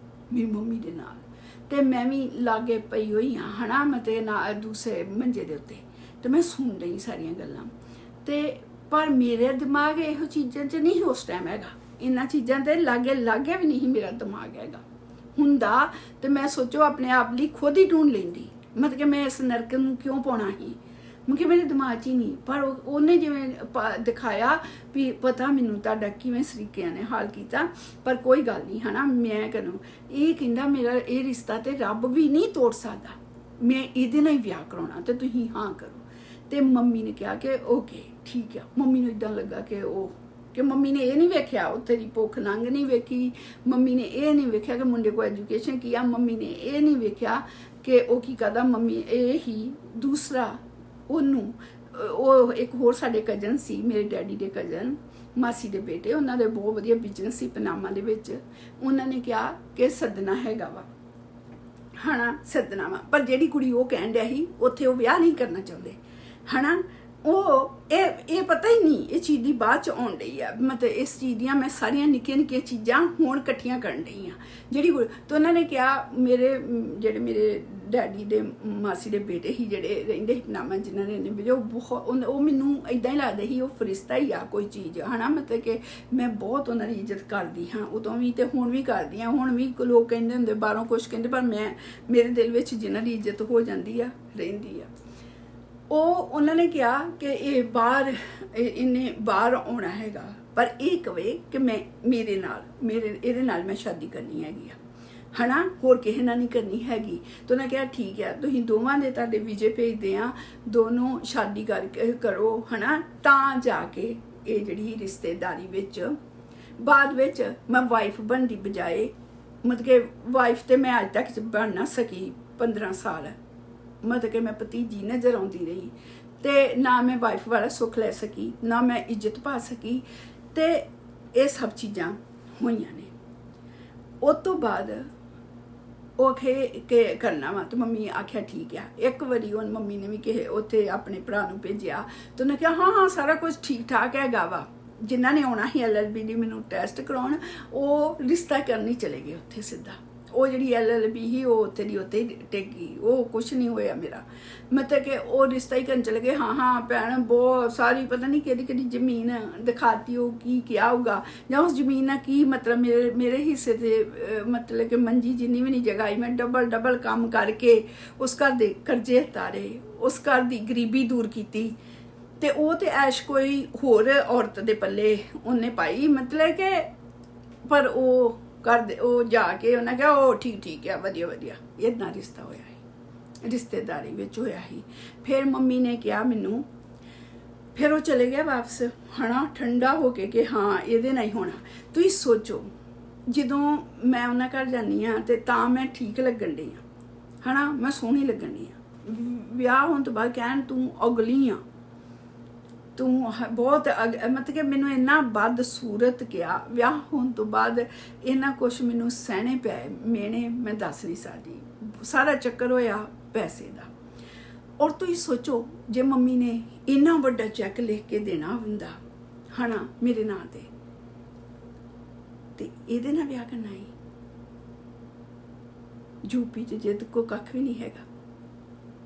[SPEAKER 1] ਮੇਰੀ ਮੰਮੀ ਦੇ ਨਾਲ, ਤੇ ਮੈਂ ਵੀ ਲਾਗੇ ਪਈ ਹੋਈ ਹਾਂ ਹਨਾ, ਮਤਲਬ ਨਾ ਦੂਸਰੇ ਮੰਜੇ ਦੇ ਉੱਤੇ, ਤੇ ਮੈਂ ਸੁਣ ਰਹੀ ਸਾਰੀਆਂ ਗੱਲਾਂ। ਤੇ ਪਰ ਮੇਰੇ ਦਿਮਾਗ ਇਹੋ ਚੀਜ਼ਾਂ 'ਚ ਨਹੀਂ ਉਸ ਟਾਈਮ ਹੈਗਾ, ਇਹਨਾਂ ਚੀਜ਼ਾਂ ਦੇ ਲਾਗੇ ਵੀ ਨਹੀਂ ਮੇਰਾ ਦਿਮਾਗ ਹੈਗਾ ਹੁੰਦਾ। ਤੇ ਮੈਂ ਸੋਚੋ ਆਪਣੇ ਆਪ ਲਈ ਖੁਦ ਹੀ ਢੂੰਡ ਲੈਂਦੀ मतलब कि मैं इस नरक नूं क्यों पाउणा ही, क्योंकि मेरे दिमाग 'ਚ ही नहीं। पर ਉਹਨੇ ਜਿਵੇਂ ਦਿਖਾਇਆ ਵੀ ਪਤਾ ਮੈਨੂੰ ਤੁਹਾਡਾ ਕਿਵੇਂ ਸਰੀਕਿਆਂ ਨੇ ਹਾਲ ਕੀਤਾ, ਪਰ ਕੋਈ ਗੱਲ ਨਹੀਂ ਹੈ ਨਾ। ਮੈਂ ਕਹਿੰਦਾ ਇਹ ਕਹਿੰਦਾ ਮੇਰਾ ਇਹ ਰਿਸ਼ਤਾ ਤੇ ਰੱਬ ਵੀ ਨਹੀਂ ਤੋੜ ਸਕਦਾ, ਮੈਂ ਇਹਦੇ ਨਾਲ ਹੀ ਵਿਆਹ ਕਰਾਉਣਾ ਤੇ ਤੁਸੀਂ ਹਾਂ ਕਰੋ। ਤੇ ਮੰਮੀ ਨੇ ਕਿਹਾ ਕਿ ਓਕੇ ਠੀਕ ਆ। ਮੰਮੀ ਨੂੰ ਇਦਾਂ ਲੱਗਾ ਕਿ ਮੰਮੀ ਨੇ ਇਹ ਨਹੀਂ ਵੇਖਿਆ ਉੱਥੇ ਦੀ ਭੁੱਖ ਨੰਗ ਨਹੀਂ ਵੇਖੀ, ਮੰਮੀ ਨੇ ਇਹ ਨਹੀਂ ਵੇਖਿਆ ਕਿ ਮੁੰਡੇ ਕੋਲ ਐਜੂਕੇਸ਼ਨ ਕੀ ਆ, ਮੰਮੀ ਨੇ ਇਹ ਨਹੀਂ ਵੇਖਿਆ ਕਿ ਉਹ ਕੀ ਕਰਦਾ। ਮੰਮੀ ਇਹ ਹੀ ਦੂਸਰਾ ਉਹਨੂੰ ਉਹ ਇੱਕ ਹੋਰ ਸਾਡੇ ਕਜ਼ਨ ਸੀ, ਮੇਰੇ ਡੈਡੀ ਦੇ ਕਜ਼ਨ, ਮਾਸੀ ਦੇ ਬੇਟੇ, ਉਹਨਾਂ ਦੇ ਬਹੁਤ ਵਧੀਆ ਬਿਜ਼ਨਸ ਸੀ ਪਨਾਮਾ ਦੇ ਵਿੱਚ। ਉਹਨਾਂ ਨੇ ਕਿਹਾ ਕਿ ਸੱਦਣਾ ਹੈਗਾ ਵਾ ਹਨਾ, ਸੱਦਣਾ ਵਾ। ਪਰ ਜਿਹੜੀ ਕੁੜੀ ਉਹ ਕਹਿਣ ਡਿਆ ਸੀ ਉੱਥੇ ਉਹ ਵਿਆਹ ਨਹੀਂ ਕਰਨਾ ਚਾਹੁੰਦੇ ਹਨਾ। ਉਹ ਇਹ ਪਤਾ ਹੀ ਨਹੀਂ ਇਹ ਚੀਜ਼ ਦੀ ਬਾਅਦ 'ਚ ਆਉਣ ਡਈ ਆ। ਮਤਲਬ ਇਸ ਚੀਜ਼ ਦੀਆਂ ਮੈਂ ਸਾਰੀਆਂ ਨਿੱਕੀਆਂ ਨਿੱਕੀਆਂ ਚੀਜ਼ਾਂ ਹੁਣ ਇਕੱਠੀਆਂ ਕਰਨ ਡਈ ਆ ਜਿਹੜੀ ਤਾਂ ਉਹਨਾਂ ਨੇ ਕਿਹਾ। ਜਿਹੜੇ ਮੇਰੇ ਡੈਡੀ ਦੇ ਮਾਸੀ ਦੇ ਬੇਟੇ ਹੀ ਜਿਹੜੇ ਰਹਿੰਦੇ ਸੀ ਪਨਾਮਾ, ਜਿਨ੍ਹਾਂ ਨੇ ਵੀ ਉਹ ਮੈਨੂੰ ਇੱਦਾਂ ਹੀ ਲੱਗਦਾ ਸੀ ਉਹ ਫਰਿਸ਼ਤਾ ਹੀ ਆ ਕੋਈ ਚੀਜ਼ ਹੈ ਨਾ। ਮਤਲਬ ਕਿ ਮੈਂ ਬਹੁਤ ਉਹਨਾਂ ਦੀ ਇੱਜ਼ਤ ਕਰਦੀ ਹਾਂ ਉਦੋਂ ਵੀ ਤੇ ਹੁਣ ਵੀ ਕਰਦੀ ਹਾਂ। ਹੁਣ ਵੀ ਲੋਕ ਕਹਿੰਦੇ ਹੁੰਦੇ ਬਾਹਰੋਂ ਕੁਛ ਕਹਿੰਦੇ, ਪਰ ਮੇਰੇ ਦਿਲ ਵਿੱਚ ਜਿਨ੍ਹਾਂ ਦੀ ਇੱਜ਼ਤ ਹੋ ਜਾਂਦੀ ਆ ਰਹਿੰਦੀ ਆ। ਉਹਨਾਂ ਨੇ ਕਿਹਾ ਕਿ ਇਹਨੇ ਬਾਹਰ ਆਉਣਾ ਹੈਗਾ, ਪਰ ਇਹ ਕਵੇ ਕਿ ਇਹਦੇ ਨਾਲ ਮੈਂ ਸ਼ਾਦੀ ਕਰਨੀ ਹੈਗੀ ਆ ਹਨਾ, ਹੋਰ ਕਿਸੇ ਨਾਲ ਨਹੀਂ ਕਰਨੀ ਹੈਗੀ। ਤਾਂ ਉਹਨੇ ਕਿਹਾ ਠੀਕ ਹੈ, ਤੁਸੀਂ ਦੋਵਾਂ ਦੇ ਤੁਹਾਡੇ ਵੀਜ਼ੇ ਭੇਜਦੇ ਆ, ਦੋਨੋਂ ਸ਼ਾਦੀ ਕਰੋ ਹਨਾ। ਤਾਂ ਜਾ ਕੇ ਇਹ ਜਿਹੜੀ ਰਿਸ਼ਤੇਦਾਰੀ ਵਿੱਚ ਬਾਅਦ ਵਿੱਚ ਮੈਂ ਵਾਈਫ ਬਣਨ ਦੀ ਬਜਾਏ, ਮਤਲਬ ਕਿ ਵਾਈਫ ਤੇ ਮੈਂ ਅੱਜ ਤੱਕ ਬਣ ਨਾ ਸਕੀ 15 ਸਾਲ। ਮਤਲਬ ਕਿ ਮੈਂ ਭਤੀਜੀ ਨਜ਼ਰ ਆਉਂਦੀ ਰਹੀ ਤੇ ਨਾ ਮੈਂ ਵਾਈਫ ਵਾਲਾ ਸੁੱਖ ਲੈ ਸਕੀ, ਨਾ ਮੈਂ ਇੱਜ਼ਤ ਪਾ ਸਕੀ। ਤੇ ਇਹ ਸਭ ਚੀਜ਼ਾਂ ਹੋਈਆਂ ਨੇ। ਉਸ ਤੋਂ ਬਾਅਦ ਉਹ ਕਿ ਕਰਨਾ ਵਾ, ਤੇ ਮੰਮੀ ਆਖਿਆ ਠੀਕ ਆ। ਇੱਕ ਵਾਰੀ ਉਹ ਮੰਮੀ ਨੇ ਵੀ ਕਿਸੇ ਉੱਥੇ ਆਪਣੇ ਭਰਾ ਨੂੰ ਭੇਜਿਆ ਤੇ ਉਹਨੇ ਕਿਹਾ ਹਾਂ ਸਾਰਾ ਕੁਝ ਠੀਕ ਠਾਕ ਹੈਗਾ ਵਾ। ਜਿਨ੍ਹਾਂ ਨੇ ਆਉਣਾ ਸੀ LLB ਦੀ ਮੈਨੂੰ ਟੈਸਟ ਕਰਾਉਣ, ਉਹ ਰਿਸ਼ਤਾ ਕਰਨੀ ਚਲੇ ਗਏ ਉੱਥੇ ਸਿੱਧਾ। ਉਹ ਜਿਹੜੀ LLB ਸੀ ਉਹ ਉੱਥੇ ਦੀ ਉੱਥੇ ਹੀ ਟਿਕ ਗਈ, ਉਹ ਕੁਛ ਨਹੀਂ ਹੋਇਆ ਮੇਰਾ। ਮਤਲਬ ਕਿ ਉਹ ਰਿਸ਼ਤਾ ਹੀ ਕਰਨ ਚਲੇ ਗਏ। ਹਾਂ ਭੈਣ ਬਹੁਤ ਸਾਰੀ ਪਤਾ ਨਹੀਂ ਕਿਹੜੀ ਜ਼ਮੀਨ ਦਿਖਾਤੀ, ਉਹ ਕੀ ਕਿਹਾ ਹੋਊਗਾ ਜਾਂ ਉਸ ਜ਼ਮੀਨ ਨਾਲ ਕੀ ਮਤਲਬ ਮੇਰੇ ਹਿੱਸੇ ਤੇ ਮਤਲਬ ਕਿ ਮੰਜੀ ਜਿੰਨੀ ਵੀ ਨਹੀਂ ਜਗ੍ਹਾ ਆਈ। ਮੈਂ ਡਬਲ ਕੰਮ ਕਰਕੇ ਉਸ ਘਰ ਦੇ ਕਰਜ਼ੇ ਉਤਾਰੇ, ਉਸ ਘਰ ਦੀ ਗਰੀਬੀ ਦੂਰ ਕੀਤੀ ਤੇ ਉਹ ਤੇ ਐਸ਼ ਕੋਈ ਹੋਰ ਔਰਤ ਦੇ ਪੱਲੇ ਉਹਨੇ ਪਾਈ। ਮਤਲਬ ਕਿ ਪਰ ਉਹ ਕਰਦੇ ਉਹ ਜਾ ਕੇ ਉਹਨਾਂ ਕਿਹਾ ਉਹ ਠੀਕ ਹੈ ਵਧੀਆ ਇਦਾਂ ਰਿਸ਼ਤਾ ਹੋਇਆ ਸੀ, ਰਿਸ਼ਤੇਦਾਰੀ ਵਿੱਚ ਹੋਇਆ ਸੀ। ਫਿਰ ਮੰਮੀ ਨੇ ਕਿਹਾ ਮੈਨੂੰ, ਫਿਰ ਉਹ ਚਲੇ ਗਿਆ ਵਾਪਸ ਹਨਾ ਠੰਡਾ ਹੋ ਕੇ ਕਿ ਹਾਂ ਇਹਦੇ ਨਾਲ ਹੀ ਹੋਣਾ। ਤੁਸੀਂ ਸੋਚੋ ਜਦੋਂ ਮੈਂ ਉਹਨਾਂ ਘਰ ਜਾਂਦੀ ਹਾਂ ਤੇ ਤਾਂ ਮੈਂ ਠੀਕ ਲੱਗਣ ਡਈ ਹਾਂ ਹਨਾ, ਮੈਂ ਸੋਹਣੀ ਲੱਗਣ ਡਈ ਹਾਂ। ਵਿਆਹ ਹੋਣ ਤੋਂ ਬਾਅਦ ਕਹਿਣ ਤੂੰ ਅਗਲੀ ਆ, ਤੂੰ ਬਹੁਤ ਮਤਲਬ ਕਿ ਮੈਨੂੰ ਇੰਨਾ ਬਦਸੂਰਤ ਕਿਹਾ। ਵਿਆਹ ਹੋਣ ਤੋਂ ਬਾਅਦ ਇੰਨਾ ਕੁਛ ਮੈਨੂੰ ਸਹਿਣੇ ਪਏ ਮੇਨੇ, ਮੈਂ ਦੱਸ ਨਹੀਂ ਸਕਦੀ। ਸਾਰਾ ਚੱਕਰ ਹੋਇਆ ਪੈਸੇ ਦਾ। ਔਰ ਤੁਸੀਂ ਸੋਚੋ ਜੇ ਮੰਮੀ ਨੇ ਇੰਨਾ ਵੱਡਾ ਚੈੱਕ ਲਿਖ ਕੇ ਦੇਣਾ ਹੁੰਦਾ ਹਨਾ ਮੇਰੇ ਨਾਂ ਤੇ ਇਹਦੇ ਨਾਲ ਵਿਆਹ ਕਰਨਾ ਹੀ। ਯੂਪੀ 'ਚ ਜਿੱਦ ਕੋ ਕੱਖ ਵੀ ਨਹੀਂ ਹੈਗਾ।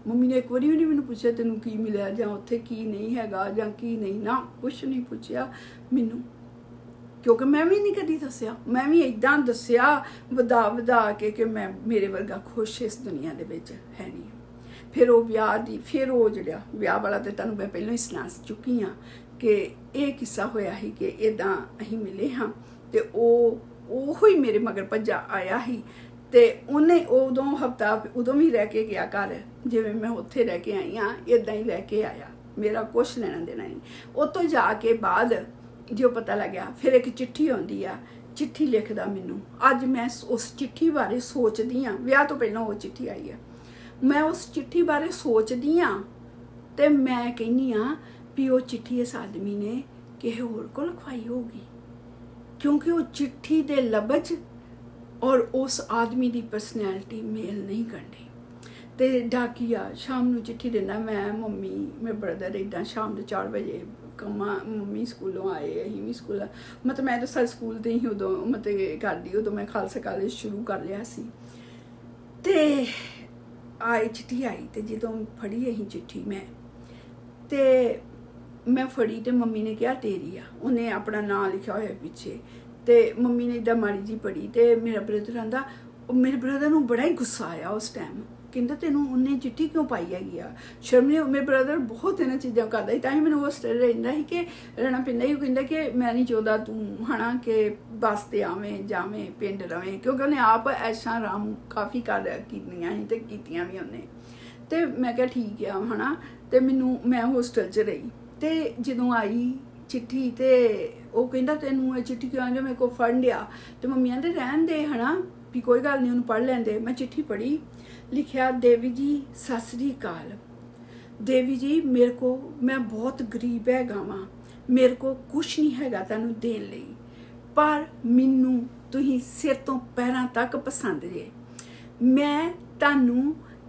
[SPEAKER 1] ਮੰਮੀ ਨੇ ਇੱਕ ਵਾਰੀ ਵੀ ਨਹੀਂ ਮੈਨੂੰ ਪੁੱਛਿਆ ਤੈਨੂੰ ਕੀ ਮਿਲਿਆ ਜਾਂ ਉੱਥੇ ਕੀ ਨਹੀਂ ਹੈਗਾ ਜਾਂ ਕੀ ਨਹੀਂ, ਨਾ ਕੁਛ ਨਹੀਂ ਪੁੱਛਿਆ ਮੈਨੂੰ, ਕਿਉਂਕਿ ਮੈਂ ਵੀ ਨਹੀਂ ਕਦੀ ਦੱਸਿਆ। ਮੈਂ ਵੀ ਇੱਦਾਂ ਦੱਸਿਆ ਵਧਾ ਕੇ ਕਿ ਮੈਂ ਮੇਰੇ ਵਰਗਾ ਖੁਸ਼ ਇਸ ਦੁਨੀਆ ਦੇ ਵਿੱਚ ਹੈ ਨਹੀਂ। ਫਿਰ ਉਹ ਫਿਰ ਉਹ ਜਿਹੜਾ ਵਿਆਹ ਵਾਲਾ ਤੇ ਤੁਹਾਨੂੰ ਮੈਂ ਪਹਿਲਾਂ ਹੀ ਸੁਣਾ ਚੁੱਕੀ ਹਾਂ ਕਿ ਇਹ ਕਿੱਸਾ ਹੋਇਆ ਸੀ ਕਿ ਇੱਦਾਂ ਅਸੀਂ ਮਿਲੇ ਹਾਂ ਤੇ ਉਹ ਹੀ ਮੇਰੇ ਮਗਰ ਭੱਜਾ ਆਇਆ ਸੀ। ਤੇ ਉਹਨੇ ਉਦੋਂ ਹਫਤਾ ਉਦੋਂ ਵੀ ਰਹਿ ਕੇ ਗਿਆ ਘਰ, ਜਿਵੇਂ ਮੈਂ ਉੱਥੇ ਰਹਿ ਕੇ ਆਈ ਹਾਂ ਇੱਦਾਂ ਹੀ ਰਹਿ ਕੇ ਆਇਆ। ਮੇਰਾ ਕੁਛ ਲੈਣਾ ਦੇਣਾ ਨਹੀਂ। ਉਹ ਤੋਂ ਜਾ ਕੇ ਬਾਅਦ ਜੋ ਪਤਾ ਲੱਗਿਆ ਫਿਰ ਇੱਕ ਚਿੱਠੀ ਆਉਂਦੀ ਆ, ਚਿੱਠੀ ਲਿਖਦਾ ਮੈਨੂੰ। ਅੱਜ ਮੈਂ ਉਸ ਚਿੱਠੀ ਬਾਰੇ ਸੋਚਦੀ ਹਾਂ, ਵਿਆਹ ਤੋਂ ਪਹਿਲਾਂ ਉਹ ਚਿੱਠੀ ਆਈ ਆ, ਮੈਂ ਉਸ ਚਿੱਠੀ ਬਾਰੇ ਸੋਚਦੀ ਹਾਂ ਤੇ ਮੈਂ ਕਹਿੰਦੀ ਹਾਂ ਵੀ ਉਹ ਚਿੱਠੀ ਇਸ ਆਦਮੀ ਨੇ ਕਿਸੇ ਹੋਰ ਕੋਲ ਲਿਖਵਾਈ ਹੋਊਗੀ, ਕਿਉਂਕਿ ਉਹ ਚਿੱਠੀ ਦੇ ਲਫ਼ਜ਼ ਔਰ ਉਸ ਆਦਮੀ ਦੀ ਪਰਸਨੈਲਿਟੀ ਮੇਲ ਨਹੀਂ ਕਰਦੀ। ਤੇ ਡਾਕੀਆ ਸ਼ਾਮ ਨੂੰ ਚਿੱਠੀ ਦਿੰਦਾ, ਮੈਂ ਮੰਮੀ ਮੈਂ ਬ੍ਰਦਰ ਇੱਦਾਂ ਸ਼ਾਮ ਦੇ 4 ਵਜੇ ਮੰਮੀ ਸਕੂਲੋਂ ਆਏ, ਅਸੀਂ ਵੀ ਸਕੂਲ ਮਤਲਬ ਮੈਂ ਤਾਂ ਸਾਰੇ ਸਕੂਲ ਤੇ ਹੀ ਉਦੋਂ ਮਤਲਬ ਕਰਦੀ, ਉਦੋਂ ਮੈਂ ਖਾਲਸਾ ਕਾਲਜ ਸ਼ੁਰੂ ਕਰ ਲਿਆ ਸੀ। ਤੇ ਚਿੱਠੀ ਆਈ ਤੇ ਜਦੋਂ ਫੜੀ ਅਸੀਂ ਚਿੱਠੀ ਮੈਂ ਫੜੀ ਤੇ ਮੰਮੀ ਨੇ ਕਿਹਾ ਤੇਰੀ ਆ, ਉਹਨੇ ਆਪਣਾ ਨਾਂ ਲਿਖਿਆ ਹੋਇਆ ਪਿੱਛੇ। ਤੇ ਮੰਮੀ ਨੇ ਇੱਦਾਂ ਮਾੜੀ ਜੀ ਪੜੀ ਤੇ ਮੇਰਾ ਬ੍ਰਦਰ ਆਂਦਾ, ਮੇਰੇ ਬ੍ਰਦਰ ਨੂੰ ਬੜਾ ਹੀ ਗੁੱਸਾ ਆਇਆ ਉਸ ਟਾਈਮ ਕਹਿੰਦਾ ਤੈਨੂੰ ਉਹਨੇ ਚਿੱਠੀ ਕਿਉਂ ਪਾਈ ਹੈਗੀ ਆ। ਸ਼ਰਮੀ ਮੇਰੇ ਬ੍ਰਦਰ ਬਹੁਤ ਇਹਨਾਂ ਚੀਜ਼ਾਂ ਕਰਦਾ ਸੀ, ਤਾਂ ਹੀ ਮੈਨੂੰ ਹੋਸਟਲ ਰਹਿੰਦਾ ਸੀ ਕਿ ਰਹਿਣਾ ਪੈਂਦਾ ਸੀ। ਉਹ ਕਹਿੰਦਾ ਕਿ ਮੈਂ ਨਹੀਂ ਚਾਹੁੰਦਾ ਤੂੰ ਹਨਾ ਕਿ ਬੱਸ ਤੇ ਆਵੇਂ ਜਾਵੇਂ ਪਿੰਡ ਰਵੇਂ, ਕਿਉਂਕਿ ਉਹਨੇ ਆਪ ਐਸ਼ਾਂ ਆਰਾਮ ਕਾਫੀ ਕੀਤੀਆਂ ਸੀ ਤੇ ਕੀਤੀਆਂ ਵੀ ਉਹਨੇ। ਤੇ ਮੈਂ ਕਿਹਾ ਠੀਕ ਆ ਹਨਾ। ਤੇ ਮੈਂ ਹੋਸਟਲ 'ਚ ਰਹੀ, ਤੇ ਜਦੋਂ ਆਈ ਚਿੱਠੀ ਤੇ ਉਹ ਕਹਿੰਦਾ ਤੈਨੂੰ ਇਹ ਚਿੱਠੀ ਕਿਉਂ ਆਉਂਦੀ, ਮੇਰੇ ਕੋਲ ਫੜ ਲਿਆ। ਤੇ ਮੰਮੀ ਕਹਿੰਦੇ ਰਹਿਣ ਦੇ ਹਨਾ ਵੀ ਕੋਈ ਗੱਲ ਨਹੀਂ, ਉਹਨੂੰ ਪੜ੍ਹ ਲੈਂਦੇ। ਮੈਂ ਚਿੱਠੀ ਪੜ੍ਹੀ, ਲਿਖਿਆ ਦੇਵੀ ਜੀ ਸਤਿ ਸ੍ਰੀ ਅਕਾਲ। ਦੇਵੀ ਜੀ ਮੈਂ ਬਹੁਤ ਗਰੀਬ ਹੈਗਾ ਵਾਂ, ਮੇਰੇ ਕੋਲ ਕੁਛ ਨਹੀਂ ਹੈਗਾ ਤੁਹਾਨੂੰ ਦੇਣ ਲਈ, ਪਰ ਮੈਨੂੰ ਤੁਸੀਂ ਸਿਰ ਤੋਂ ਪੈਰਾਂ ਤੱਕ ਪਸੰਦ ਜੇ। ਮੈਂ ਤੁਹਾਨੂੰ